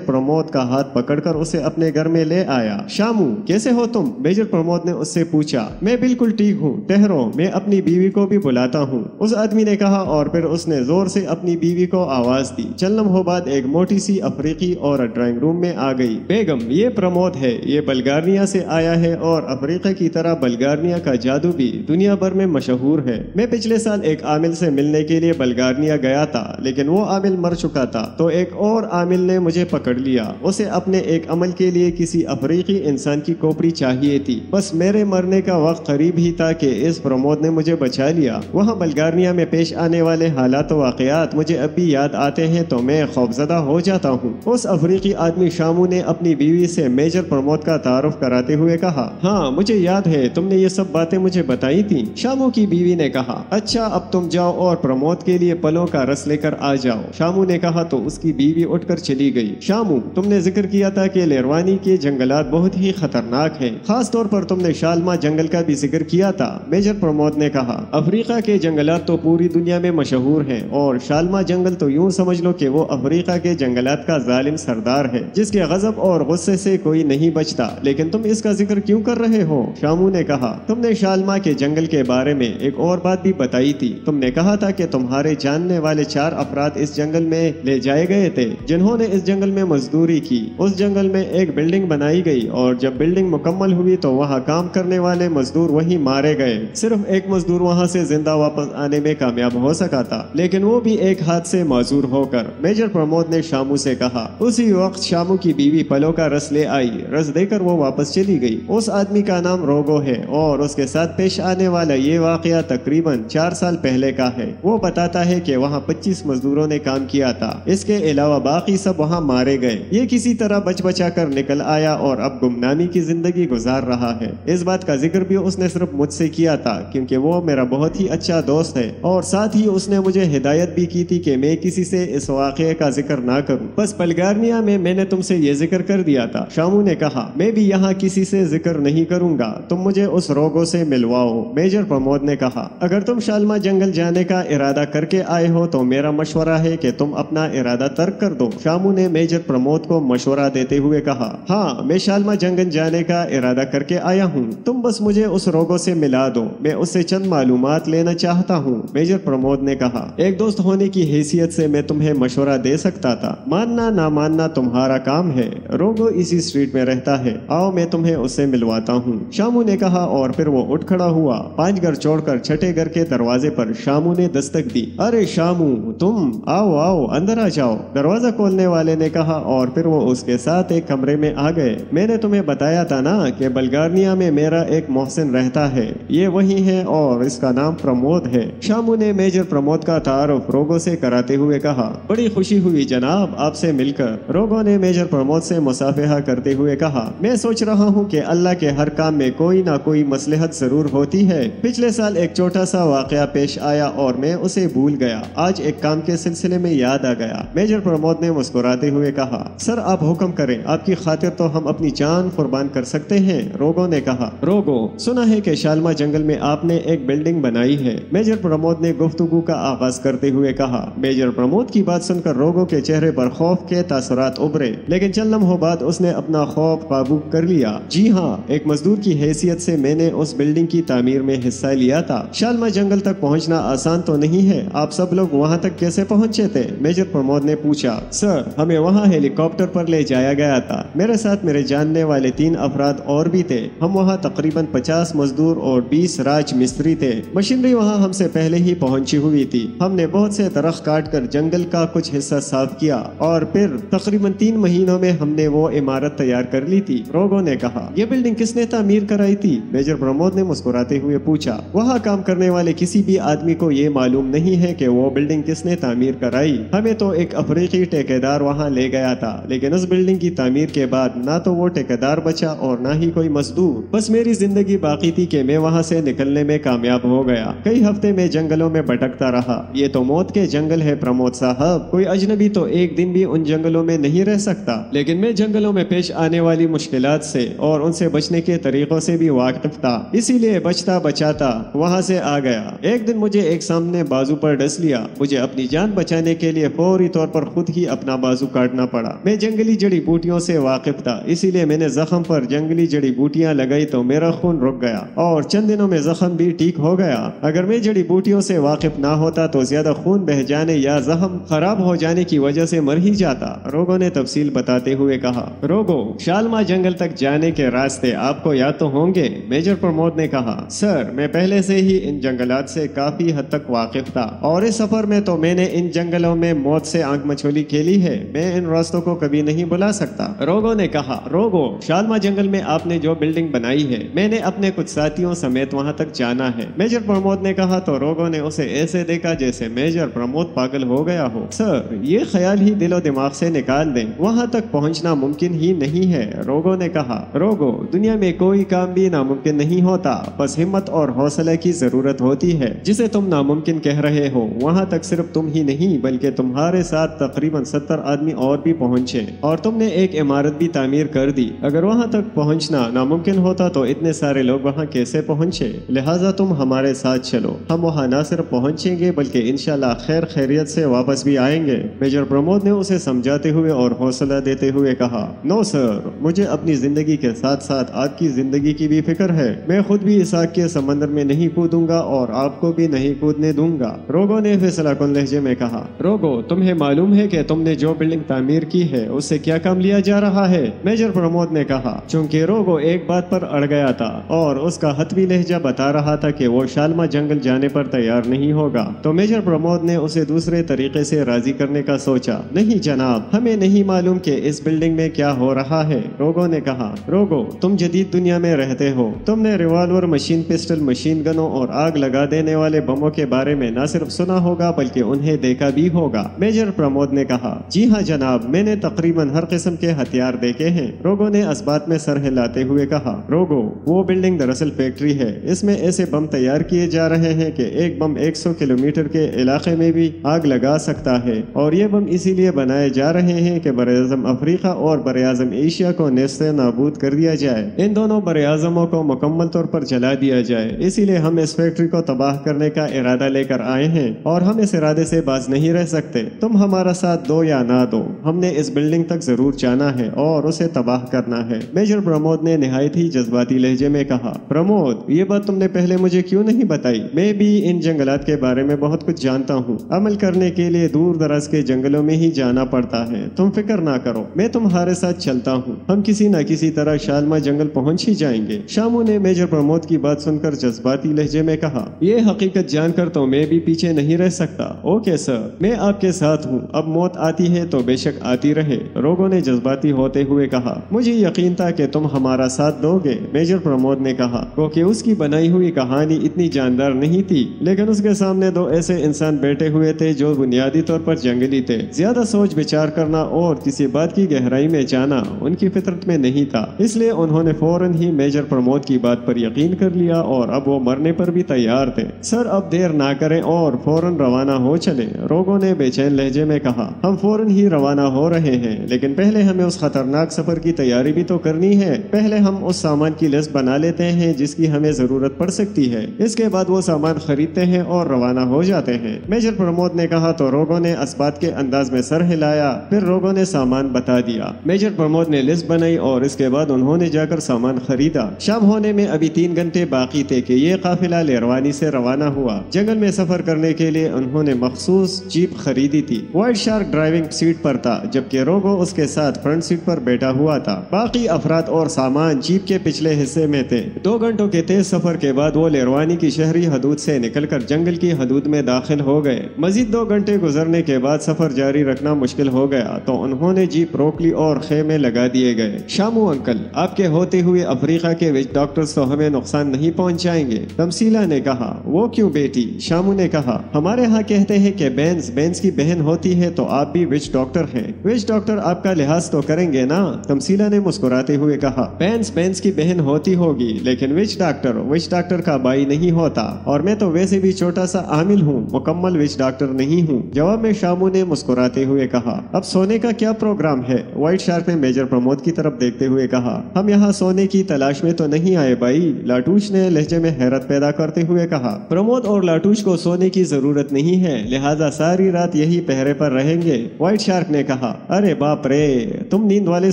प्रमोद का हाथ पकड़कर उसे अपने घर में ले आया। शामू, कैसे हो तुम? मेजर प्रमोद ने उससे पूछा। मैं बिल्कुल ठीक हूँ, ठहरो, मैं अपनी बीवी को भी बुलाता हूँ, उस आदमी ने कहा और फिर उसने जोर से अपनी बीवी को आवाज दी। चंद लम्हों बाद एक मोटी सी अफ्रीकी औरत ड्राइंग रूम में आ गई। बेगम, ये प्रमोद है, ये बल्गारिया से आया है और अफ्रीका की तरह बल्गारिया का जादू भी दुनिया भर में मशहूर है। मैं पिछले साल एक आमिल से मिलने के लिए बल्गारिया गया था, लेकिन वो आमिल मर चुका था, तो एक और आमिल ने मुझे पकड़ लिया। उसे अपने एक अमल के लिए किसी अफ्रीकी इंसान की खोपड़ी चाहिए थी। बस मेरे मरने का वक्त करीब ही था कि इस प्रमोद ने मुझे बचा लिया। वहाँ बल्गारिया में पेश आने वाले हालात वाकयात मुझे अब भी याद आते हैं तो मैं खौफजदा हो जाता हूँ। उस अफ्रीकी आदमी शामू ने अपनी बीवी से मेजर प्रमोद का तारुफ कराते हुए कहा। हाँ, मुझे याद है, तुमने ये सब बातें मुझे बताई थी। शामू की बीवी ने कहा। अच्छा, अब तुम जाओ और प्रमोद के लिए पलों का रस लेकर आ जाओ, शामू ने कहा तो उसकी बीवी उठकर चली गई। शामू, तुमने जिक्र किया था कि लेरवानी के जंगलात बहुत ही खतरनाक हैं, खास तौर पर तुमने शालमा जंगल का भी जिक्र किया था, मेजर प्रमोद ने कहा। अफ्रीका के जंगलात तो पूरी दुनिया में मशहूर हैं और शालमा जंगल तो यूं समझ लो कि वो अफ्रीका के जंगलात का जालिम सरदार है जिसके गजब और गुस्से से कोई नहीं बचता। लेकिन तुम इसका जिक्र क्यों कर रहे हो? शामू ने कहा। तुमने शालमा के जंगल के बारे में एक और बात भी बताई थी। तुमने कहा था कि तुम्हारे जानने वाले 4 अफराद इस जंगल में ले जाए गए थे जिन्होंने इस जंगल में मजदूरी की। उस जंगल में एक बिल्डिंग बनाई गई और जब बिल्डिंग मुकम्मल हुई तो वहाँ काम करने वाले मजदूर वहीं मारे गए। सिर्फ एक मजदूर वहाँ से जिंदा वापस आने में कामयाब हो सका था, लेकिन वो भी एक हाथ से माजूर होकर, मेजर प्रमोद ने शामू से कहा। उसी वक्त शामू की बीवी पलों का रस ले आई। रस देकर वो वापस चली गई। उस आदमी का नाम रोगो है और उसके साथ पेश आने वाला ये वाकया तकरीबन 4 साल पहले का है। वो बताता है कि वहाँ 25 मजदूरों ने काम किया था, इसके अलावा बाकी सब वहाँ मारे गए। ये किसी तरह बच बचा कर निकल आया और अब गुमनामी की जिंदगी गुजार रहा है। इस बात का जिक्र भी उसने सिर्फ मुझसे किया था क्योंकि वो मेरा बहुत ही अच्छा दोस्त है और साथ ही उसने मुझे हिदायत भी की थी कि मैं किसी से इस वाकये का जिक्र ना करूं। बस बल्गारिया में मैंने तुमसे ये जिक्र कर दिया था। शामू ने कहा। मैं भी यहाँ किसी से जिक्र नहीं करूंगा, तुम मुझे उस रोगो से मिलवाओ, मेजर प्रमोद ने कहा। अगर तुम शालमा जंगल जाने का इरादा करके आए हो तो मेरा मशवरा है कि तुम अपना इरादा तर्क कर दो, शामू ने मेजर प्रमोद को मशवरा देते हुए कहा। हाँ, मैं शालमा जंगल जाने का इरादा करके आया हूँ, तुम बस मुझे उस रोगो से मिला दो, मैं उससे चंद मालूमात लेना चाहता हूँ, मेजर प्रमोद ने कहा। एक दोस्त होने की हैसियत से मैं तुम्हें मशवरा दे सकता था, मानना ना मानना तुम्हारा काम है। रोगो इसी स्ट्रीट में रहता है, आओ मैं तुम्हें उससे मिलवाता हूँ, शामू ने कहा और फिर वो उठ खड़ा हुआ। 5 घर छोड़कर छठे घर के दरवाजे पर शामू ने दस्तक दी। अरे शामू, तुम आओ आओ अंदर आ जाओ, दरवाजा खोलने वाले ने कहा और फिर वो उसके साथ एक कमरे में आ गए। मैंने तुम्हें बताया था ना कि बल्गारिया में मेरा एक मोहसिन रहता है, ये वही है और इसका नाम प्रमोद है, शामू ने मेजर प्रमोद का तारुफ रोगो से कराते हुए कहा। बड़ी खुशी हुई जनाब आपसे मिलकर, रोगो ने मेजर प्रमोद से मुसाफिहा करते हुए कहा। मैं सोच रहा हूँ कि अल्लाह के हर काम में कोई ना कोई मसलहत जरूर होती है। पिछले साल एक छोटा सा वाकया पेश आया और मैं उसे भूल गया, आज एक काम के सिलसिले में याद आ गया, मेजर प्रमोद ने मुस्कुराते हुए कहा। सर आप हुक्म करें, आपकी खातिर तो हम अपनी जान कुर्बान कर सकते हैं, रोगो ने कहा। रोगो, सुना है कि शालमा जंगल में आपने एक बिल्डिंग बनाई है, मेजर प्रमोद ने गुफ्तगू का आगाज करते हुए कहा। मेजर प्रमोद की बात सुनकर रोगो के चेहरे पर खौफ के तासुरात उभरे, लेकिन चंद लम्हों बाद उसने अपना खौफ काबू कर लिया। जी हाँ, एक मजदूर की हैसियत से मैंने उस बिल्डिंग की तामीर में हिस्सा लिया था। शालमा जंगल तक पहुंचना आसान तो नहीं है, आप सब लोग वहां तक कैसे पहुंचे थे, मेजर प्रमोद ने पूछा। सर हमें वहां हेलीकॉप्टर पर ले जाया गया था, मेरे साथ मेरे जानने वाले 3 अफराद और भी थे। हम वहां तकरीबन 50 मजदूर और 20 राज मिस्त्री थे। मशीनरी वहां हमसे पहले ही पहुंची हुई थी। हमने बहुत से दरख्त काट कर जंगल का कुछ हिस्सा साफ किया और फिर तकरीबन 3 महीनों में हमने वो इमारत तैयार कर ली थी, रोगो ने कहा। ये बिल्डिंग किसने तामीर कराई थी, मेजर प्रमोद ने मुस्कुराते हुए पूछा। वहाँ काम करने वाले किसी भी आदमी को ये मालूम नहीं है कि वो बिल्डिंग किसने तामीर कराई آئی۔ ہمیں تو ایک افریقی ٹھیکیدار وہاں لے گیا تھا، لیکن اس بلڈنگ کی تعمیر کے بعد نہ تو وہ ٹھیکیدار بچا اور نہ ہی کوئی مزدور۔ بس میری زندگی باقی تھی کہ میں وہاں سے نکلنے میں کامیاب ہو گیا۔ کئی ہفتے میں جنگلوں میں بھٹکتا رہا۔ یہ تو موت کے جنگل ہے پرمود صاحب، کوئی اجنبی تو ایک دن بھی ان جنگلوں میں نہیں رہ سکتا، لیکن میں جنگلوں میں پیش آنے والی مشکلات سے اور ان سے بچنے کے طریقوں سے بھی واقف تھا، اسی لیے بچتا بچاتا وہاں سے آ گیا۔ ایک دن مجھے ایک سامنے بازو پر ڈس لیا۔ مجھے اپنی جان بچانے کے لیے فوری طور پر خود ہی اپنا بازو کاٹنا پڑا۔ میں جنگلی جڑی بوٹیوں سے واقف تھا، اسی لیے میں نے زخم پر جنگلی جڑی بوٹیاں لگائی تو میرا خون رک گیا اور چند دنوں میں زخم بھی ٹھیک ہو گیا۔ اگر میں جڑی بوٹیوں سے واقف نہ ہوتا تو زیادہ خون بہ جانے یا زخم خراب ہو جانے کی وجہ سے مر ہی جاتا، روگو نے تفصیل بتاتے ہوئے کہا۔ روگو، شالما جنگل تک جانے کے راستے آپ کو یاد تو ہوں گے، میجر پرمود نے کہا۔ سر، میں پہلے سے ہی ان جنگلات سے کافی حد تک واقف تھا، اور اس سفر میں تو میں نے ان جنگلوں میں موت سے آنکھ مچولی کھیلی ہے، میں ان راستوں کو کبھی نہیں بلا سکتا، روگو نے کہا۔ روگو، شالما جنگل میں آپ نے جو بلڈنگ بنائی ہے، میں نے اپنے کچھ ساتھیوں سمیت وہاں تک جانا ہے، میجر پرمود نے کہا تو روگو نے اسے ایسے دیکھا جیسے میجر پرمود پاگل ہو گیا ہو۔ سر، یہ خیال ہی دل و دماغ سے نکال دیں، وہاں تک پہنچنا ممکن ہی نہیں ہے، روگو نے کہا۔ روگو، دنیا میں کوئی کام بھی ناممکن نہیں ہوتا، بس ہمت اور حوصلے کی ضرورت ہوتی ہے۔ جسے تم ناممکن کہہ رہے ہو، وہاں تک صرف تم ہی نہیں بلکہ تمہارے ساتھ تقریباً 70 آدمی اور بھی پہنچے، اور تم نے ایک عمارت بھی تعمیر کر دی۔ اگر وہاں تک پہنچنا ناممکن ہوتا تو اتنے سارے لوگ وہاں کیسے پہنچے؟ لہٰذا تم ہمارے ساتھ چلو، ہم وہاں نہ صرف پہنچیں گے بلکہ انشاءاللہ خیر خیریت سے واپس بھی آئیں گے، میجر پرمود نے اسے سمجھاتے ہوئے اور حوصلہ دیتے ہوئے کہا۔ نو سر، مجھے اپنی زندگی کے ساتھ ساتھ آپ کی زندگی کی بھی فکر ہے، میں خود بھی اس آگ کے سمندر میں نہیں کودوں گا اور آپ کو بھی نہیں کودنے دوں گا، روگو نے فیصلہ کن لہجے میں کہا۔ روگو، تمہیں معلوم ہے کہ تم نے جو بلڈنگ تعمیر کی ہے اس سے کیا کام لیا جا رہا ہے؟ میجر پرمود نے کہا۔ چونکہ روگو ایک بات پر اڑ گیا تھا اور اس کا حتمی لہجہ بتا رہا تھا کہ وہ شالما جنگل جانے پر تیار نہیں ہوگا، تو میجر پرمود نے اسے دوسرے طریقے سے راضی کرنے کا سوچا۔ نہیں جناب، ہمیں نہیں معلوم کہ اس بلڈنگ میں کیا ہو رہا ہے، روگو نے کہا۔ روگو، تم جدید دنیا میں رہتے ہو، تم نے ریوالور، مشین پسٹل، مشین گنوں اور آگ لگا دینے والے بموں کے بارے میں نہ صرف سنا ہوگا بلکہ انہیں دیکھا بھی ہوگا، میجر پرمود نے کہا۔ جی ہاں جناب، میں نے تقریباً ہر قسم کے ہتھیار دیکھے ہیں، روگو نے اس بات میں سر ہلاتے ہوئے کہا۔ روگو، وہ بلڈنگ دراصل فیکٹری ہے، اس میں ایسے بم تیار کیے جا رہے ہیں کہ ایک بم 100 کلومیٹر کے علاقے میں بھی آگ لگا سکتا ہے، اور یہ بم اسی لیے بنائے جا رہے ہیں کہ براعظم افریقہ اور براعظم ایشیا کو نیست نابود کر دیا جائے، ان دونوں براعظموں کو مکمل طور پر جلا دیا جائے، اسی لیے ہم اس فیکٹری کو تباہ کرنے کا ارادہ لے کر آئے ہیں اور ہم اس ارادے سے باز نہیں رہ سکتے، تم ہمارا ساتھ دو یا نہ دو، ہم نے اس بلڈنگ تک ضرور جانا ہے اور اسے تباہ کرنا ہے، میجر پرمود نے نہایت ہی جذباتی لہجے میں کہا۔ پرمود، یہ بات تم نے پہلے مجھے کیوں نہیں بتائی؟ میں بھی ان جنگلات کے بارے میں بہت کچھ جانتا ہوں، عمل کرنے کے لیے دور دراز کے جنگلوں میں ہی جانا پڑتا ہے، تم فکر نہ کرو، میں تمہارے ساتھ چلتا ہوں، ہم کسی نہ کسی طرح شالما جنگل پہنچ ہی جائیں گے، شامو نے میجر پرمود کی بات سن کر جذباتی لہجے میں کہا۔ یہ حقیقت جان کر تو میں بھی پیچھے نہیں رہ سکتا، اوکے سر، میں آپ کے ساتھ ہوں، اب موت آتی ہے تو بے شک آتی رہے، روگو نے جذباتی ہوتے ہوئے کہا۔ مجھے یقین تھا کہ تم ہمارا ساتھ دو گے، میجر پرمود نے کہا، کیونکہ اس کی بنائی ہوئی کہانی اتنی جاندار نہیں تھی، لیکن اس کے سامنے دو ایسے انسان بیٹھے ہوئے تھے جو بنیادی طور پر جنگلی تھے، زیادہ سوچ بچار کرنا اور کسی بات کی گہرائی میں جانا ان کی فطرت میں نہیں تھا، اس لیے انہوں نے فوراً ہی میجر پرمود کی بات پر یقین کر لیا اور اب وہ مرنے پر بھی تیار تھے۔ سر، اب دیر نہ کریں اور فوراً روانہ ہو چلیں، روگو نے بے چین لہجے میں کہا۔ ہم فوراً ہی روانہ ہو رہے ہیں، لیکن پہلے ہمیں اس خطرناک سفر کی تیاری بھی تو کرنی ہے، پہلے ہم اس سامان کی لسٹ بنا لیتے ہیں جس کی ہمیں ضرورت پڑ سکتی ہے، اس کے بعد وہ سامان خریدتے ہیں اور روانہ ہو جاتے ہیں، میجر پرمود نے کہا تو روگو نے اس بات کے انداز میں سر ہلایا، پھر روگو نے سامان بتا دیا، میجر پرمود نے لسٹ بنائی اور اس کے بعد انہوں نے جا کر سامان خریدا۔ شام ہونے میں ابھی 3 گھنٹے باقی تھے کہ یہ قافلہ لیروانی سے روانہ ہوا، جنگل میں سفر کرنے کے لیے انہوں نے مخصوص جیپ خریدی تھی، وائٹ شارک ڈرائیونگ سیٹ پر تھا جبکہ روگو اس کے ساتھ فرنٹ سیٹ پر بیٹھا ہوا تھا، باقی افراد اور سامان جیپ کے پچھلے حصے میں تھے۔ 2 گھنٹوں کے تیز سفر کے بعد وہ لیروانی کی شہری حدود سے نکل کر جنگل کی حدود میں داخل ہو گئے، مزید 2 گھنٹے گزرنے کے بعد سفر جاری رکھنا مشکل ہو گیا تو انہوں نے جیپ روک لی اور خیمے لگا دیے گئے۔ شامو انکل، آپ کے ہوتے ہوئے افریقہ کے وچ ڈاکٹرز تو ہمیں نقصان نہیں پہنچائیں گے، تمثیلہ نے کہا۔ وہ کیوں بیٹی؟ شامو نے کہا، ہمارے ہاں کہتے ہیں کہ بینز बेंस की बहन होती है तो आप भी विच डॉक्टर हैं। विच डॉक्टर आपका लिहाज तो करेंगे ना? तमसीला ने मुस्कुराते हुए कहा। बेंस की बहन होती होगी, लेकिन विच डॉक्टर का भाई नहीं होता, और मैं तो वैसे भी छोटा सा आमिल हूँ, मुकम्मल विच डॉक्टर नहीं हूँ। जवाब में शामू ने मुस्कुराते हुए कहा। अब सोने का क्या प्रोग्राम है? व्हाइट शार्क ने मेजर प्रमोद की तरफ देखते हुए कहा। हम यहाँ सोने की तलाश में तो नहीं आए भाई, लाटूश ने लहजे में हैरत पैदा करते हुए कहा। प्रमोद और लाटूश को सोने की जरूरत नहीं है, लिहाजा सारी रात यही पहरे पर रहेंगे, व्हाइट शार्क ने कहा। अरे बाप रे, तुम नींद वाले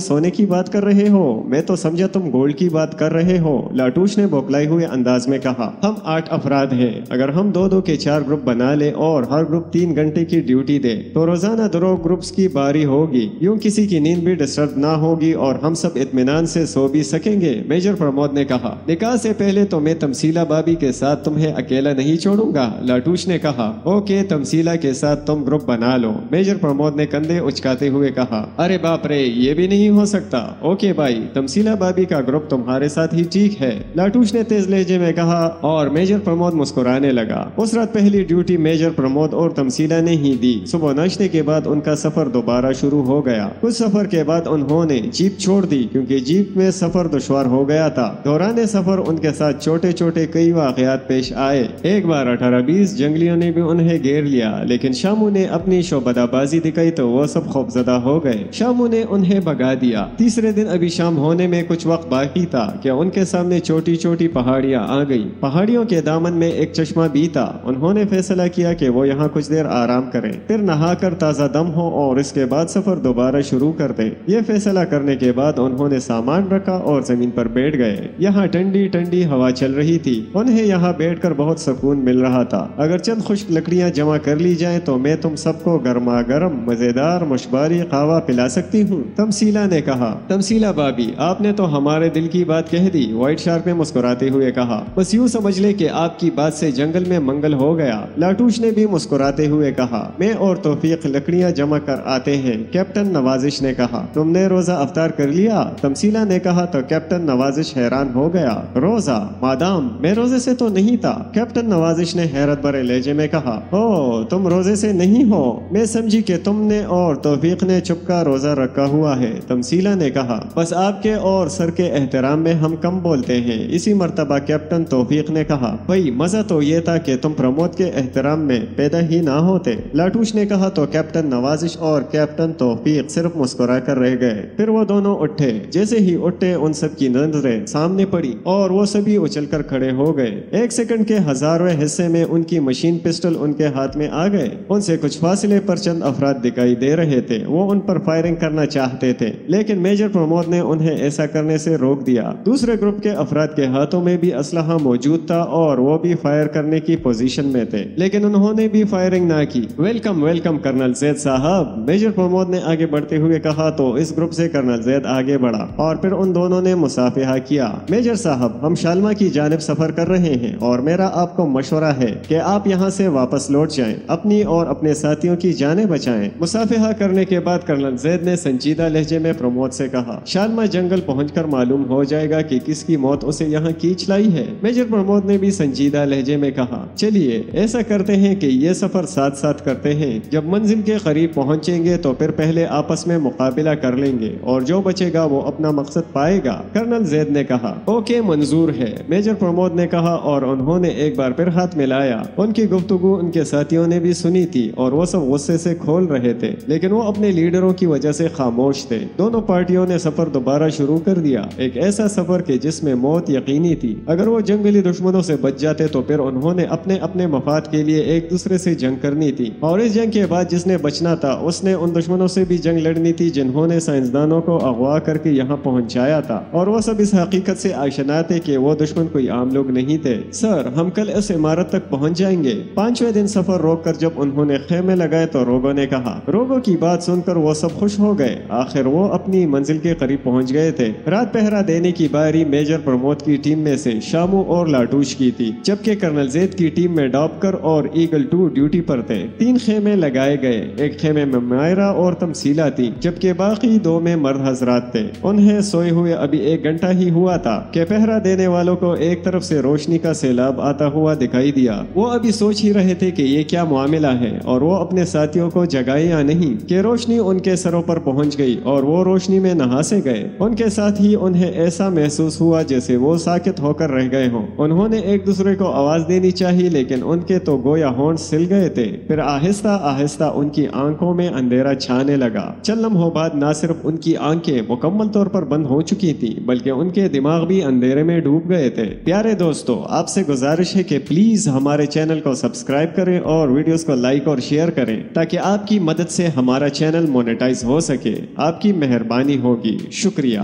सोने की बात कर रहे हो? मैं तो समझा तुम गोल्ड की बात कर रहे हो, लाटूश ने बौखलाए हुए अंदाज में कहा। हम 8 अफराद हैं, अगर हम 2-2 के 4 ग्रुप बना ले और हर ग्रुप 3 घंटे की ड्यूटी दे तो रोजाना 2 ग्रुप्स की बारी होगी, यूं किसी की नींद भी डिस्टर्ब ना होगी और हम सब इत्मीनान से सो भी सकेंगे, मेजर प्रमोद ने कहा। निकाह से पहले तो मैं तमसीला भाभी के साथ तुम्हें अकेला नहीं छोड़ूंगा, लाटूश ने कहा। ओके, तमसीला के साथ तुम ग्रुप बना लो, मेजर प्रमोद ने कंधे उचकाते हुए कहा। अरे बाप रे, ये भी नहीं हो सकता। ओके भाई, तमसीला भाभी का ग्रुप तुम्हारे साथ ही ठीक है, लाटूश ने तेज लहजे में कहा, और मेजर प्रमोद मुस्कुराने लगा। उस रात पहली ड्यूटी मेजर प्रमोद और तमसीला ने ही दी। सुबह नाश्ते के बाद उनका सफर दोबारा शुरू हो गया। कुछ सफर के बाद उन्होंने जीप छोड़ दी क्योंकि जीप में सफर दुश्वार हो गया था। दौरान सफर उनके साथ छोटे छोटे कई वाकयात पेश आए। एक बार 18-20 जंगलियों ने भी उन्हें घेर लिया, लेकिन शामू ने अपनी शोबदाबाजी दिखाई तो वो सब खौफजदा हो गए। शामू ने उन्हें भगा दिया। तीसरे दिन अभी शाम होने में कुछ वक्त बाकी था कि उनके सामने छोटी छोटी पहाड़ियां आ गई। पहाड़ियों के दामन में एक चश्मा भी था। उन्होंने फैसला किया कि वो यहाँ कुछ देर आराम करें, फिर नहाकर ताज़ा दम हो और इसके बाद सफर दोबारा शुरू कर दें। ये फैसला करने के बाद उन्होंने सामान रखा और जमीन पर बैठ गए। यहाँ ठंडी ठंडी हवा चल रही थी। उन्हें यहाँ बैठकर बहुत सुकून मिल रहा था। अगर चंद खुश्क लकड़ियाँ जमा कर ली जाएं तो मैं तुम सबको गर्मा गर्म मजेदार मुशबारी कावा पिला सकती हूँ, तमसीला ने कहा। तमसीला भाभी, आपने तो हमारे दिल की बात कह दी, व्हाइट शार्क ने मुस्कुराते हुए कहा। बस यूँ समझ ले कि आपकी बात से जंगल में मंगल हो गया, लाटूश ने भी मुस्कुराते हुए कहा। मैं और तौफीक लकड़ियाँ जमा कर आते हैं, कैप्टन नवाजिश ने कहा। तुमने रोजा अफ्तार कर लिया, तमसीला ने कहा तो कैप्टन नवाजिश हैरान हो गया। रोजा? मादाम, मैं रोजे से तो नहीं था, कैप्टन नवाजिश ने हैरत भरे लहजे में कहा। ओ, तुम रोजे से नहीं हो? मैं समझी कि तुमने और तौफीक ने चुपका रोजा रखा हुआ है, तमसीला ने कहा। बस आपके और सर के एहतराम में हम कम बोलते हैं, इसी मर्तबा कैप्टन तौफीक ने कहा। भाई, मजा तो ये था कि तुम प्रमोद के एहतराम में पैदा ही ना होते, लाटूश ने कहा तो कैप्टन नवाजिश और कैप्टन तौफीक सिर्फ मुस्कुरा कर रह गए। फिर वो दोनों उठे। जैसे ही उठे उन सब की नजरें सामने पड़ी और वो सभी उछलकर खड़े हो गए। 1 सेकंड के हजारवें हिस्से में उनकी मशीन पिस्टल उनके हाथ में आ गए। उनसे कुछ फासले पर चंद अफराद दिखाई दे रहे थे। वो उन पर फायरिंग करना चाहते थे, लेकिन मेजर प्रमोद ने उन्हें ऐसा करने से रोक दिया। दूसरे ग्रुप के अफराद के हाथों में भी असलहा मौजूद था और वो भी फायर करने की पोजीशन में थे, लेकिन उन्होंने भी फायरिंग ना की। वेलकम वेलकम कर्नल जैद साहब, मेजर प्रमोद ने आगे बढ़ते हुए कहा तो इस ग्रुप से कर्नल जैद आगे बढ़ा और फिर उन दोनों ने मुसाफिहा किया। मेजर साहब, हम शालमा की जानिब सफर कर रहे हैं और मेरा आपको मशवरा है कि आप यहाँ से वापस लौट जाएं, अपनी और अपने साथियों की जानें बचाएं। मुसाफिहा करने के बाद कर्नल जैद ने संजीदा लहजे में प्रमोद से कहा। शालमा जंगल पहुंचकर मालूम हो जाएगा कि किसकी मौत उसे यहाँ खींच लाई है। मेजर प्रमोद ने भी संजीदा लहजे में कहा। चलिए ऐसा करते हैं कि ये सफर साथ साथ करते हैं। जब मंजिल के करीब पहुंचेंगे तो फिर पहले आपस में मुकाबला कर लेंगे और जो बचेगा वो अपना मकसद पाएगा, कर्नल जैद ने कहा। ओके, मंजूर है, मेजर प्रमोद ने कहा और उन्होंने एक बार फिर हाथ मिलाया। उनकी गुफ्तगू उनके साथियों ने भी सुनी थी और वो सब गुस्से से खोल रहे थे, लेकिन वो अपने लीडरों की वजह से खामोश थे। दोनों पार्टियों ने सफर दोबारा शुरू कर दिया, एक ऐसा सफर के जिसमें मौत यकीनी थी। अगर वो जंगली दुश्मनों से बच जाते तो फिर उन्होंने अपने अपने मफाद के लिए एक दूसरे से जंग करनी थी और इस जंग के बाद जिसने बचना था उसने उन दुश्मनों से भी जंग लड़नी थी जिन्होंने साइंसदानों को अगवा करके यहाँ पहुँचाया था। और वो सब इस हकीकत से आशना थे कि वो दुश्मन कोई आम लोग नहीं थे। सर, हम कल इस इमारत तक पहुँच जाएंगे। 5वें दिन सफर रोक कर जब उन्होंने खेमे लगाए तो रोगो ने कहा। रोगो की बात सुनकर वो सब खुश हो गए। आखिर वो अपनी मंजिल के करीब पहुँच गए थे। रात पहरा देने की बारी मेजर प्रमोद की टीम में से शामू और लाटूश की थी, जबकि कर्नल जैद की टीम में डॉपकर और ईगल 2 ड्यूटी पर थे। 3 खेमे लगाए गए। एक खेमे में मायरा और तमसीला थी, जबकि बाकी 2 में मर्द हजरात थे। उन्हें सोए हुए अभी 1 घंटा ही हुआ था कि पहरा देने वालों को एक तरफ से रोशनी का सैलाब आता हुआ दिखाई दिया। वो अभी सोच ही रहे थे कि ये क्या मामला ہے اور وہ اپنے ساتھیوں کو جگائے یا نہیں کہ روشنی ان کے سروں پر پہنچ گئی اور وہ روشنی میں نہا سے گئے۔ ان کے ساتھ ہی انہیں ایسا محسوس ہوا جیسے وہ ساکت ہو کر رہ گئے ہوں۔ انہوں نے ایک دوسرے کو آواز دینی چاہی لیکن ان کے تو گویا ہونٹ سل گئے تھے۔ پھر آہستہ آہستہ ان کی آنکھوں میں اندھیرا چھانے لگا۔ چند لمحوں بعد نہ صرف ان کی آنکھیں مکمل طور پر بند ہو چکی تھی بلکہ ان کے دماغ بھی اندھیرے میں ڈوب گئے تھے۔ پیارے دوستو، آپ سے گزارش ہے کہ پلیز ہمارے چینل کو سبسکرائب کریں اور ویڈیوز کو لائک اور شیئر کریں تاکہ آپ کی مدد سے ہمارا چینل مونیٹائز ہو سکے۔ آپ کی مہربانی ہوگی، شکریہ۔